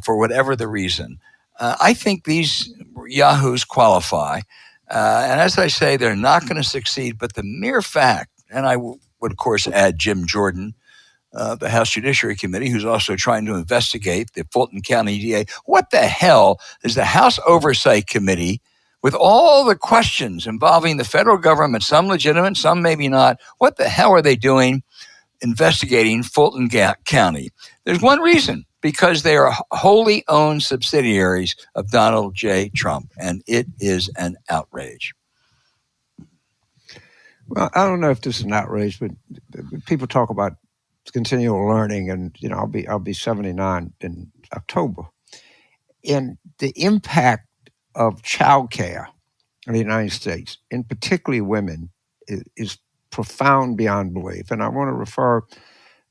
A: for whatever the reason. I think these yahoos qualify. And as I say, they're not going to succeed. But the mere fact, and I would, of course, add Jim Jordan, the House Judiciary Committee, who's also trying to investigate the Fulton County DA. What the hell is the House Oversight Committee, with all the questions involving the federal government, some legitimate, some maybe not, what the hell are they doing investigating Fulton County? There's one reason. Because they are wholly owned subsidiaries of Donald J. Trump, and it is an outrage.
B: Well, I don't know if this is an outrage, but people talk about continual learning, and I'll be 79 in October, and the impact of childcare in the United States, and particularly women, is profound beyond belief. And I want to refer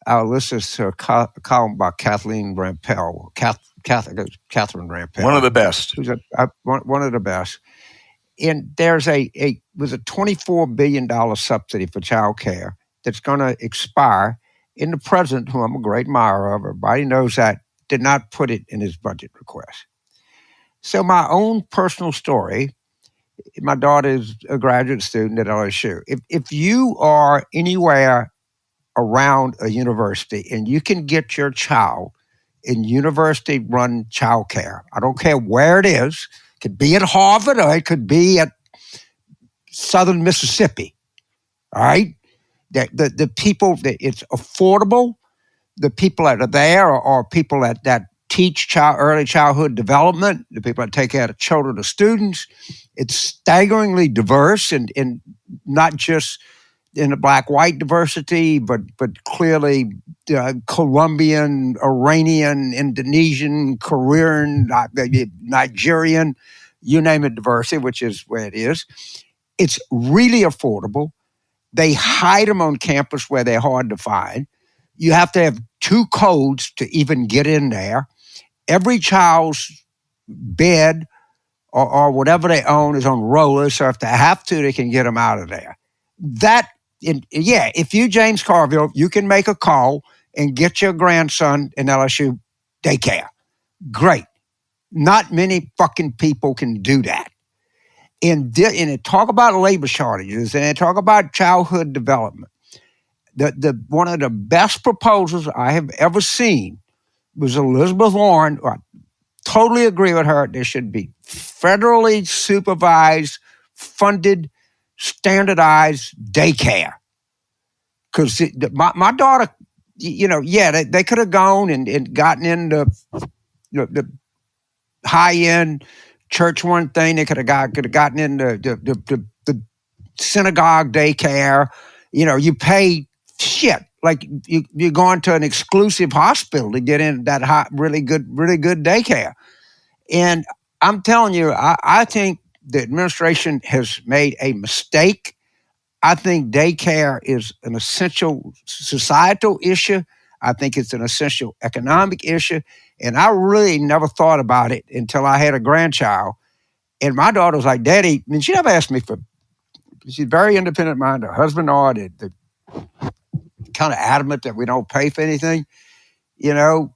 B: our listeners to a column by Catherine Rampell. Catherine Rampell.
A: One of the best.
B: Who's one of the best. And there's was a $24 billion subsidy for child care that's going to expire. And the president, who I'm a great admirer of, everybody knows that, did not put it in his budget request. So my own personal story, my daughter is a graduate student at LSU. If you are anywhere around a university and you can get your child in university-run childcare, I don't care where it is, it could be at Harvard or it could be at Southern Mississippi, all right? The people, it's affordable. The people that are there are people that teach early childhood development, the people that take care of children or students. It's staggeringly diverse and not just in the black-white diversity, but clearly Colombian, Iranian, Indonesian, Korean, Nigerian, you name it, diversity, which is where it is. It's really affordable. They hide them on campus where they're hard to find. You have to have 2 codes to even get in there. Every child's bed or whatever they own is on rollers, so if they have to, they can get them out of there. If you, James Carville, you can make a call and get your grandson in LSU daycare. Great. Not many fucking people can do that. And they talk about labor shortages and they talk about childhood development. The one of the best proposals I have ever seen was Elizabeth Warren. I totally agree with her. There should be federally supervised, funded, standardized daycare. Because my daughter, they could have gone and gotten into the high-end church one thing. They could have gotten into the synagogue daycare. You pay shit. Like you're going to an exclusive hospital to get in that really good daycare. And I'm telling you, I think the administration has made a mistake. I think daycare is an essential societal issue. I think it's an essential economic issue. And I really never thought about it until I had a grandchild. And my daughter was like, Daddy, and she never asked me she's very independent minded. Her husband are they're kind of adamant that we don't pay for anything.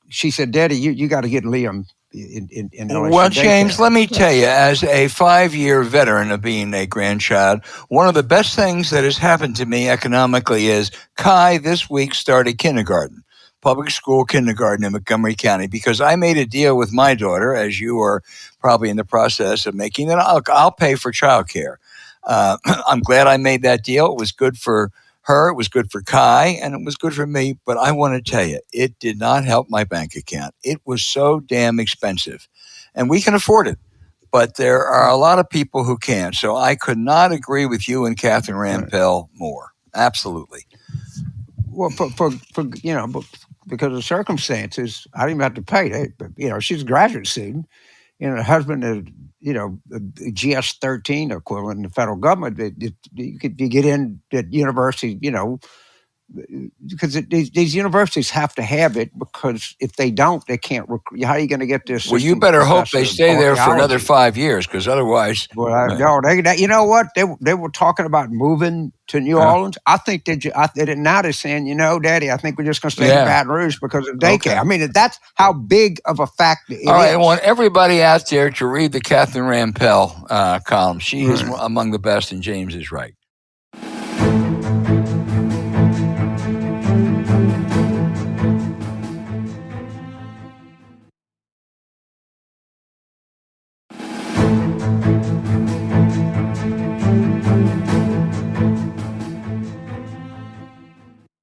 B: She said, Daddy, you got to get Liam in
A: Well, James, let me tell you, as a 5-year veteran of being a grandchild, one of the best things that has happened to me economically is Kai this week started kindergarten, public school kindergarten in Montgomery County, because I made a deal with my daughter, as you are probably in the process of making, that I'll pay for childcare. I'm glad I made that deal. It was good for her, it was good for Kai, and it was good for me. But I want to tell you, it did not help my bank account. It was so damn expensive. And we can afford it. but there are a lot of people who can. So I could not agree with you and Catherine Rampell more. Absolutely.
B: Well, for because of circumstances, I didn't even have to pay. She's a graduate student. Her husband is, a GS-13 equivalent in the federal government. You get in at university, because these universities have to have it, because if they don't, they can't recruit. How are you going to get this?
A: Well, you better hope they stay there for another 5 years, because otherwise.
B: Well, you know what? They were talking about moving to New Orleans. I think now they're saying, Daddy, I think we're just going to stay in Baton Rouge because of daycare. Okay. I mean, that's how big of a factor it is.
A: All right, I want everybody out there to read the Catherine Rampell column. She is among the best, and James is right.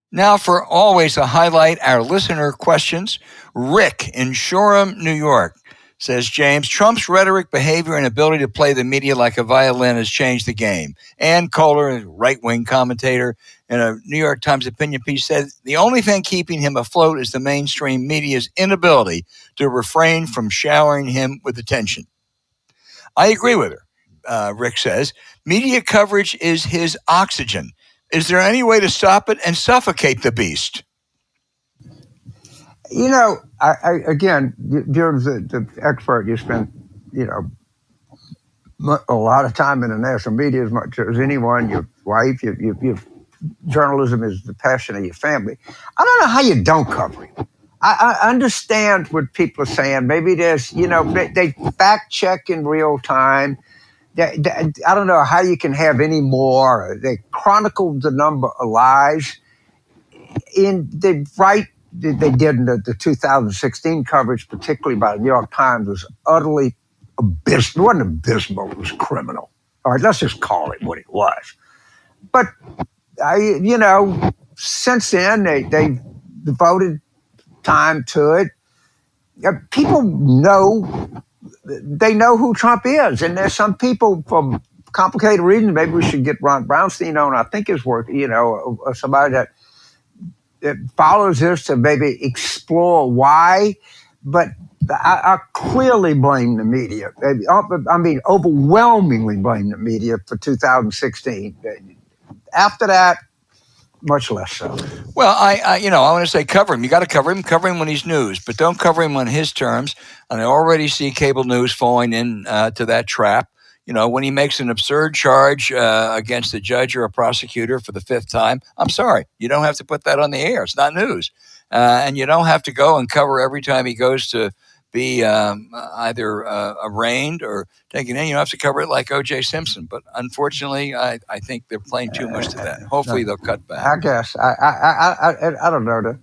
A: Now, for always a highlight, our listener questions. Rick in Shoreham, New York, says, James, Trump's rhetoric, behavior, and ability to play the media like a violin has changed the game. Ann Kohler, a right-wing commentator in a New York Times opinion piece, said the only thing keeping him afloat is the mainstream media's inability to refrain from showering him with attention. I agree with her, Rick says. Media coverage is his oxygen. Is there any way to stop it and suffocate the beast?
B: Again, you're the expert. You spent, a lot of time in the national media, as much as anyone. Your wife, your journalism is the passion of your family. I don't know how you don't cover it. I understand what people are saying. Maybe there's, they fact check in real time. I don't know how you can have any more. They chronicled the number of lies. They did in the 2016 coverage, particularly by the New York Times, was utterly abysmal. It wasn't abysmal, it was criminal. All right, let's just call it what it was. But, since then, they devoted time to it. People know. They know who Trump is, and there's some people, for complicated reasons, maybe we should get Ron Brownstein on. I think his work, somebody that follows this to maybe explore why. But I clearly blame the media. I mean, overwhelmingly blame the media for 2016. After that, much less so.
A: Well, I want to say cover him. You got to cover him. Cover him when he's news, but don't cover him on his terms. And I already see cable news falling in to that trap. When he makes an absurd charge against a judge or a prosecutor for the fifth time, I'm sorry, you don't have to put that on the air. It's not news. And you don't have to go and cover every time he goes to be either arraigned or taken in. You don't have to cover it like O.J. Simpson. But unfortunately, I think they're playing too much to that. Hopefully they'll cut back.
B: I guess. I don't know. The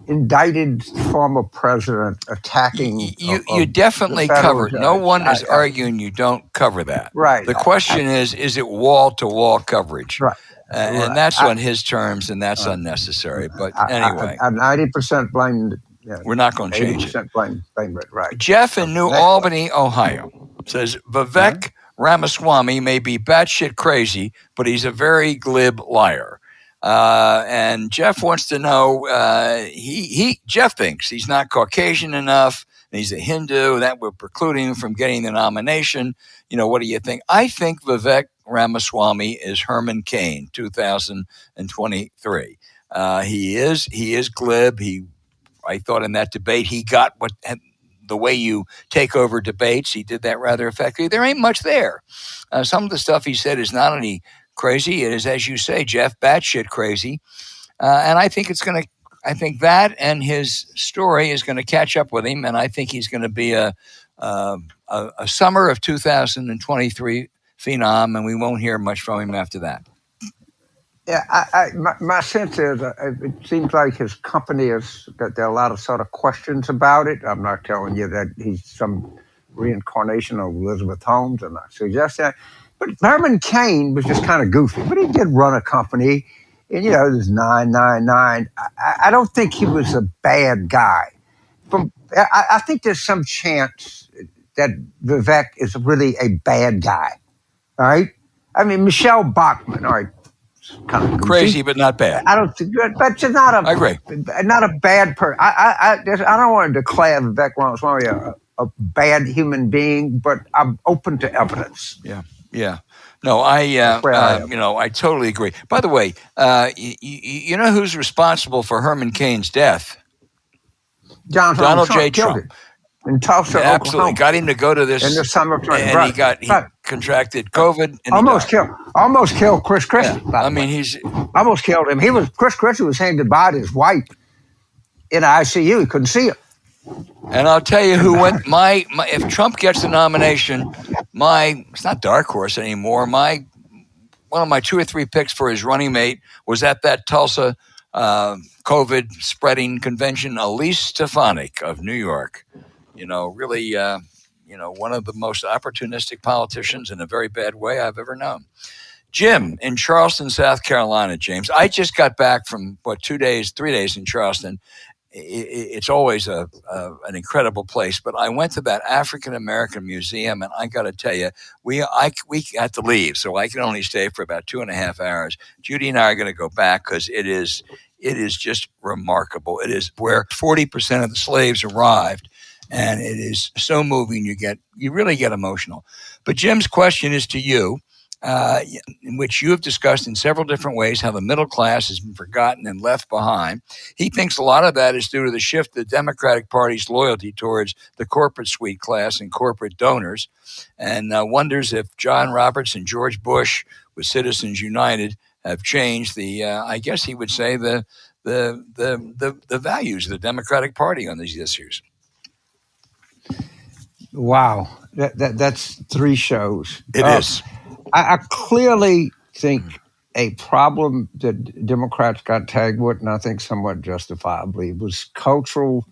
B: indicted former president attacking.
A: You definitely cover it. No one is arguing you don't cover that.
B: Right.
A: The question is it wall-to-wall coverage?
B: Right.
A: And that's on his terms, and that's unnecessary. But anyway.
B: I 90% blame.
A: We're not going to change it.
B: 80% blame it, right.
A: Jeff in New Albany, Ohio, says Vivek Ramaswamy may be batshit crazy, but he's a very glib liar. And Jeff wants to know, Jeff thinks he's not Caucasian enough, and he's a Hindu, that would preclude him from getting the nomination. What do you think? I think Vivek Ramaswamy is Herman Cain, 2023. He is glib. I thought in that debate he got the way you take over debates. He did that rather effectively. There ain't much there. Some of the stuff he said is not only crazy, it is, as you say, Jeff, batshit crazy. And I think I think that and his story is going to catch up with him, and I think he's going to be a summer of 2023 phenom, and we won't hear much from him after that.
B: Yeah, my sense is it seems like his company has got there are a lot of sort of questions about it. I'm not telling you that he's some reincarnation of Elizabeth Holmes. I'm not suggesting that. But Herman Cain was just kind of goofy. But he did run a company, and there's 999. I don't think he was a bad guy. I think there's some chance that Vivek is really a bad guy. All right. I mean, Michelle Bachmann, all right, kind of goofy.
A: Crazy, but not bad.
B: I don't think good, but she's not a.
A: I agree.
B: Not a bad person. I don't want to declare Vivek Ramaswamy a bad human being, but I'm open to evidence.
A: Yeah. No, I totally agree. By the way, you know who's responsible for Herman Cain's death? Donald J. Trump.
B: In Tulsa,
A: absolutely
B: Oklahoma.
A: Got him to go to this
B: in the summer of
A: and he contracted COVID and
B: almost killed Chris Christie.
A: Yeah. I mean, he's
B: almost killed him. Chris Christie was saying goodbye to his wife in ICU. He couldn't see her.
A: And I'll tell you who went. If Trump gets the nomination, it's not dark horse anymore. One of my 2 or 3 picks for his running mate was at that Tulsa COVID spreading convention, Elise Stefanik of New York. Really, one of the most opportunistic politicians in a very bad way I've ever known. Jim in Charleston, South Carolina. James, I just got back from 3 days in Charleston. It's always an incredible place, but I went to that African American museum, and I got to tell you, we had to leave, so I can only stay for about 2.5 hours. Judy and I are going to go back because it is just remarkable. It is where 40% of the slaves arrived, and it is so moving. You really get emotional. But Jim's question is to you. In which you have discussed in several different ways how the middle class has been forgotten and left behind. He thinks a lot of that is due to the shift of the Democratic Party's loyalty towards the corporate suite class and corporate donors, and wonders if John Roberts and George Bush with Citizens United have changed I guess he would say the values of the Democratic Party on these issues.
B: Wow, that's 3 shows.
A: It is.
B: I clearly think a problem that Democrats got tagged with, and I think somewhat justifiably, was cultural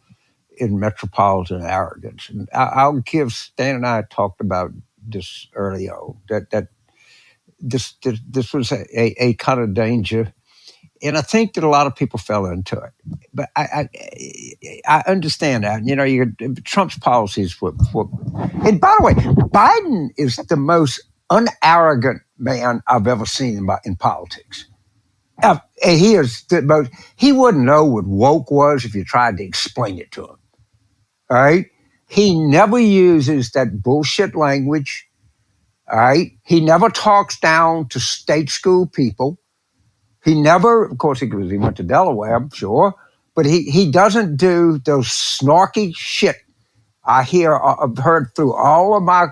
B: and metropolitan arrogance. And I'll give Stan and I talked about this earlier, that this was a kind of danger. And I think that a lot of people fell into it. But I understand that. Trump's policies were. And by the way, Biden is the most unarrogant man I've ever seen in politics. And he is the most. He wouldn't know what woke was if you tried to explain it to him. All right? He never uses that bullshit language. All right? He never talks down to state school people. He never, of course, he went to Delaware, I'm sure, but he doesn't do those snarky shit I've heard through all of my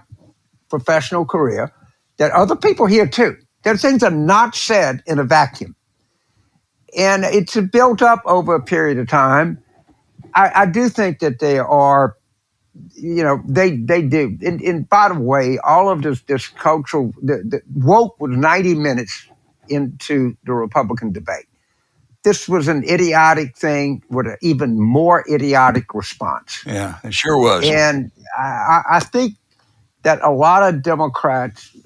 B: professional career that other people hear too. That things are not said in a vacuum. And it's built up over a period of time. I do think that they are, they do. And by the way, all of this cultural, the woke was 90 minutes into the Republican debate. This was an idiotic thing with an even more idiotic response.
A: Yeah, it sure was.
B: And I think that a lot of Democrats,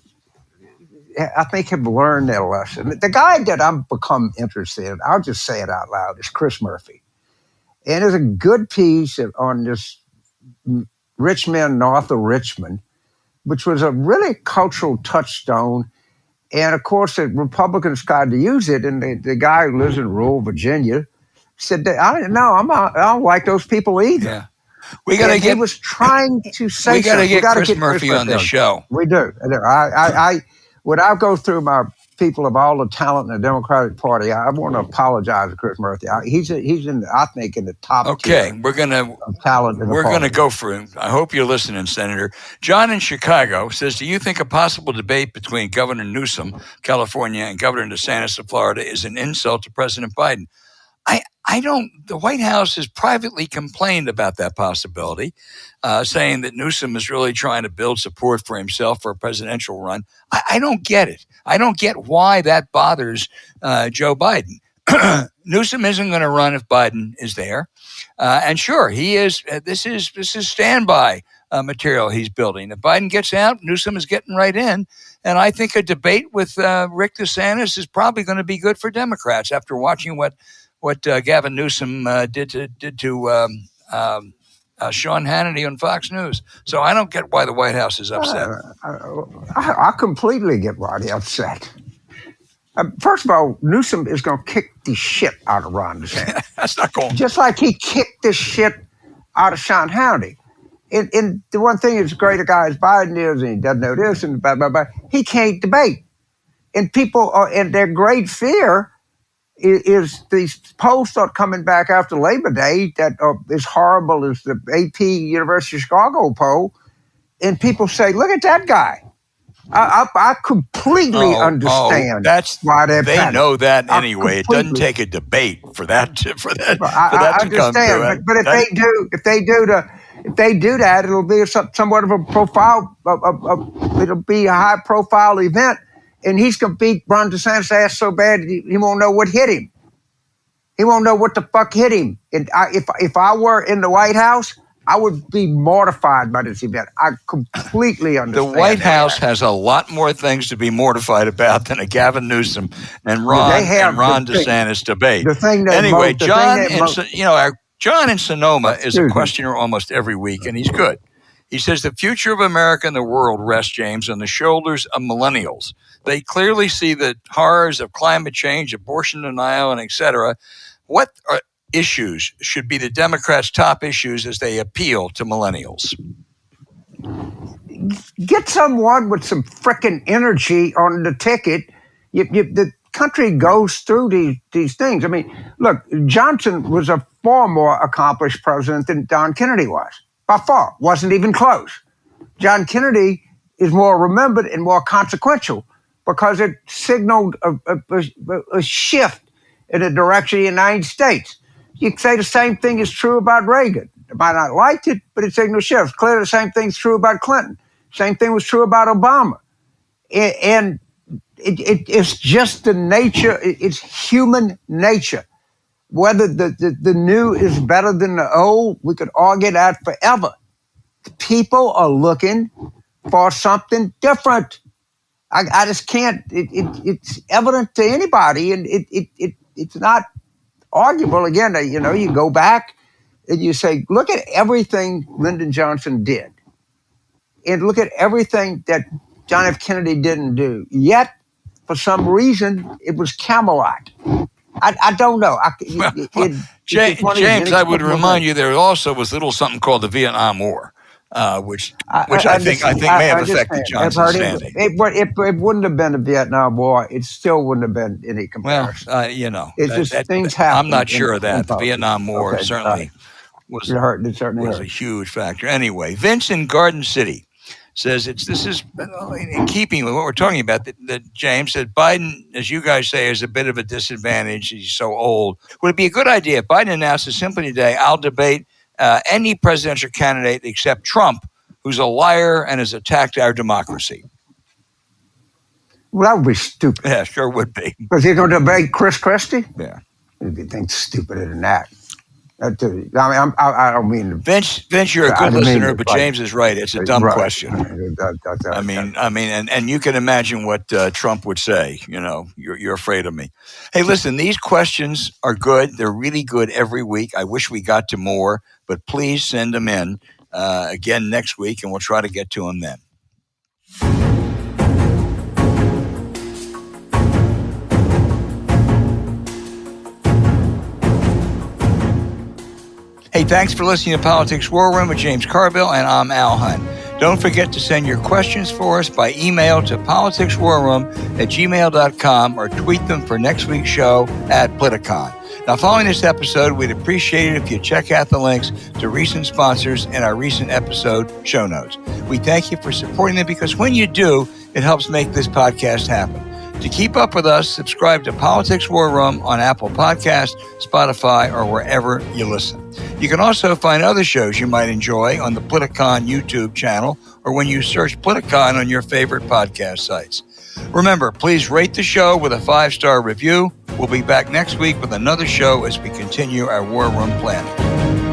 B: I think, have learned their lesson. The guy that I've become interested in, I'll just say it out loud, is Chris Murphy. And there's a good piece on this rich man north of Richmond, which was a really cultural touchstone. And of course, the Republicans tried to use it. And the guy who lives in rural Virginia said, I don't like those people either.
A: Yeah.
B: He was trying to say
A: we got to get Chris Murphy on the show.
B: We do. When I go through my people of all the talent in the Democratic Party, I want to apologize to Chris Murphy. He's in the top tier.
A: We're gonna
B: of talent.
A: We're gonna go for him. I hope you're listening, Senator. John in Chicago says, "Do you think a possible debate between Governor Newsom, California, and Governor DeSantis of Florida is an insult to President Biden?" I don't. The White House has privately complained about that possibility, saying that Newsom is really trying to build support for himself for a presidential run. I don't get it. I don't get why that bothers Joe Biden. Newsom isn't going to run if Biden is there, and sure, he is. This is standby material he's building. If Biden gets out, Newsom is getting right in, and I think a debate with Rick DeSantis is probably going to be good for Democrats after watching what Gavin Newsom did to Sean Hannity on Fox News. So I don't get why the White House is upset.
B: I completely get why they're upset. First of all, Newsom is going to kick the shit out of Ron DeSantis.
A: That's not going.
B: Just like he kicked the shit out of Sean Hannity. And the one thing as great a guy as Biden is, and he doesn't know this, and blah, blah, blah, he can't debate. And people are, and their great fear is these polls start coming back after Labor Day that are as horrible as the AP University of Chicago poll. And people say, look at that guy. I completely understand why they're
A: they
B: panicked.
A: know that anyway. It doesn't take a debate for that to come through.
B: But if they do that, it'll be somewhat of a profile. It'll be a high profile event, and he's going to beat Ron DeSantis' ass so bad he won't know what hit him. He won't know what the fuck hit him. And if I were in the White House, I would be mortified by this event. I completely understand.
A: The White House has a lot more things to be mortified about than a Gavin Newsom and Ron DeSantis debate. Anyway, John in Sonoma is a questioner almost every week, and he's good. He says the future of America and the world rests, James, on the shoulders of millennials. They clearly see the horrors of climate change, abortion denial, and et cetera. What issues should be the Democrats' top issues as they appeal to millennials?
B: Get someone with some frickin' energy on the ticket. The country goes through these things. I mean, look, Johnson was a far more accomplished president than John Kennedy was. By far. Wasn't even close. John Kennedy is more remembered and more consequential because it signaled a shift in the direction of the United States. You could say the same thing is true about Reagan. They might not like it, but it signals shifts. Clearly, the same thing is true about Clinton. Same thing was true about Obama. And it's just the nature. It's human nature. Whether the new is better than the old, we could argue that forever. People are looking for something different. I just can't. It's evident to anybody, and it's not arguable. Again, you go back and you say, look at everything Lyndon Johnson did, and look at everything that John F. Kennedy didn't do. Yet, for some reason, it was Camelot. I don't know.
A: James, I would remind you there also was little something called the Vietnam War, which I think may have affected Johnson's standing.
B: It wouldn't have been a Vietnam War. It still wouldn't have been any comparison.
A: Well,
B: it's just things happen.
A: I'm not sure of that. The Vietnam War certainly was
B: a
A: huge factor. Anyway, Vince in Garden City says this is in keeping with what we're talking about, that James said Biden, as you guys say, is a bit of a disadvantage. He's so old. Would it be a good idea if Biden announces simply today, I'll debate any presidential candidate except Trump, who's a liar and has attacked our democracy?
B: Well, that would be stupid.
A: Yeah, sure would be.
B: Because he's going to debate Chris Christie?
A: Yeah.
B: You'd think stupider than that. I don't mean to.
A: Vince, you're a good listener, but James is right. It's a dumb question. I mean, and you can imagine what Trump would say. You're afraid of me. Hey, listen, these questions are good. They're really good every week. I wish we got to more, but please send them in again next week, and we'll try to get to them then. Hey, thanks for listening to Politics War Room with James Carville, and I'm Al Hunt. Don't forget to send your questions for us by email to politicswarroom@gmail.com or tweet them for next week's show @Politicon. Now, following this episode, we'd appreciate it if you check out the links to recent sponsors in our recent episode show notes. We thank you for supporting them because when you do, it helps make this podcast happen. To keep up with us, subscribe to Politics War Room on Apple Podcasts, Spotify, or wherever you listen. You can also find other shows you might enjoy on the Politicon YouTube channel or when you search Politicon on your favorite podcast sites. Remember, please rate the show with a 5-star review. We'll be back next week with another show as we continue our War Room planning.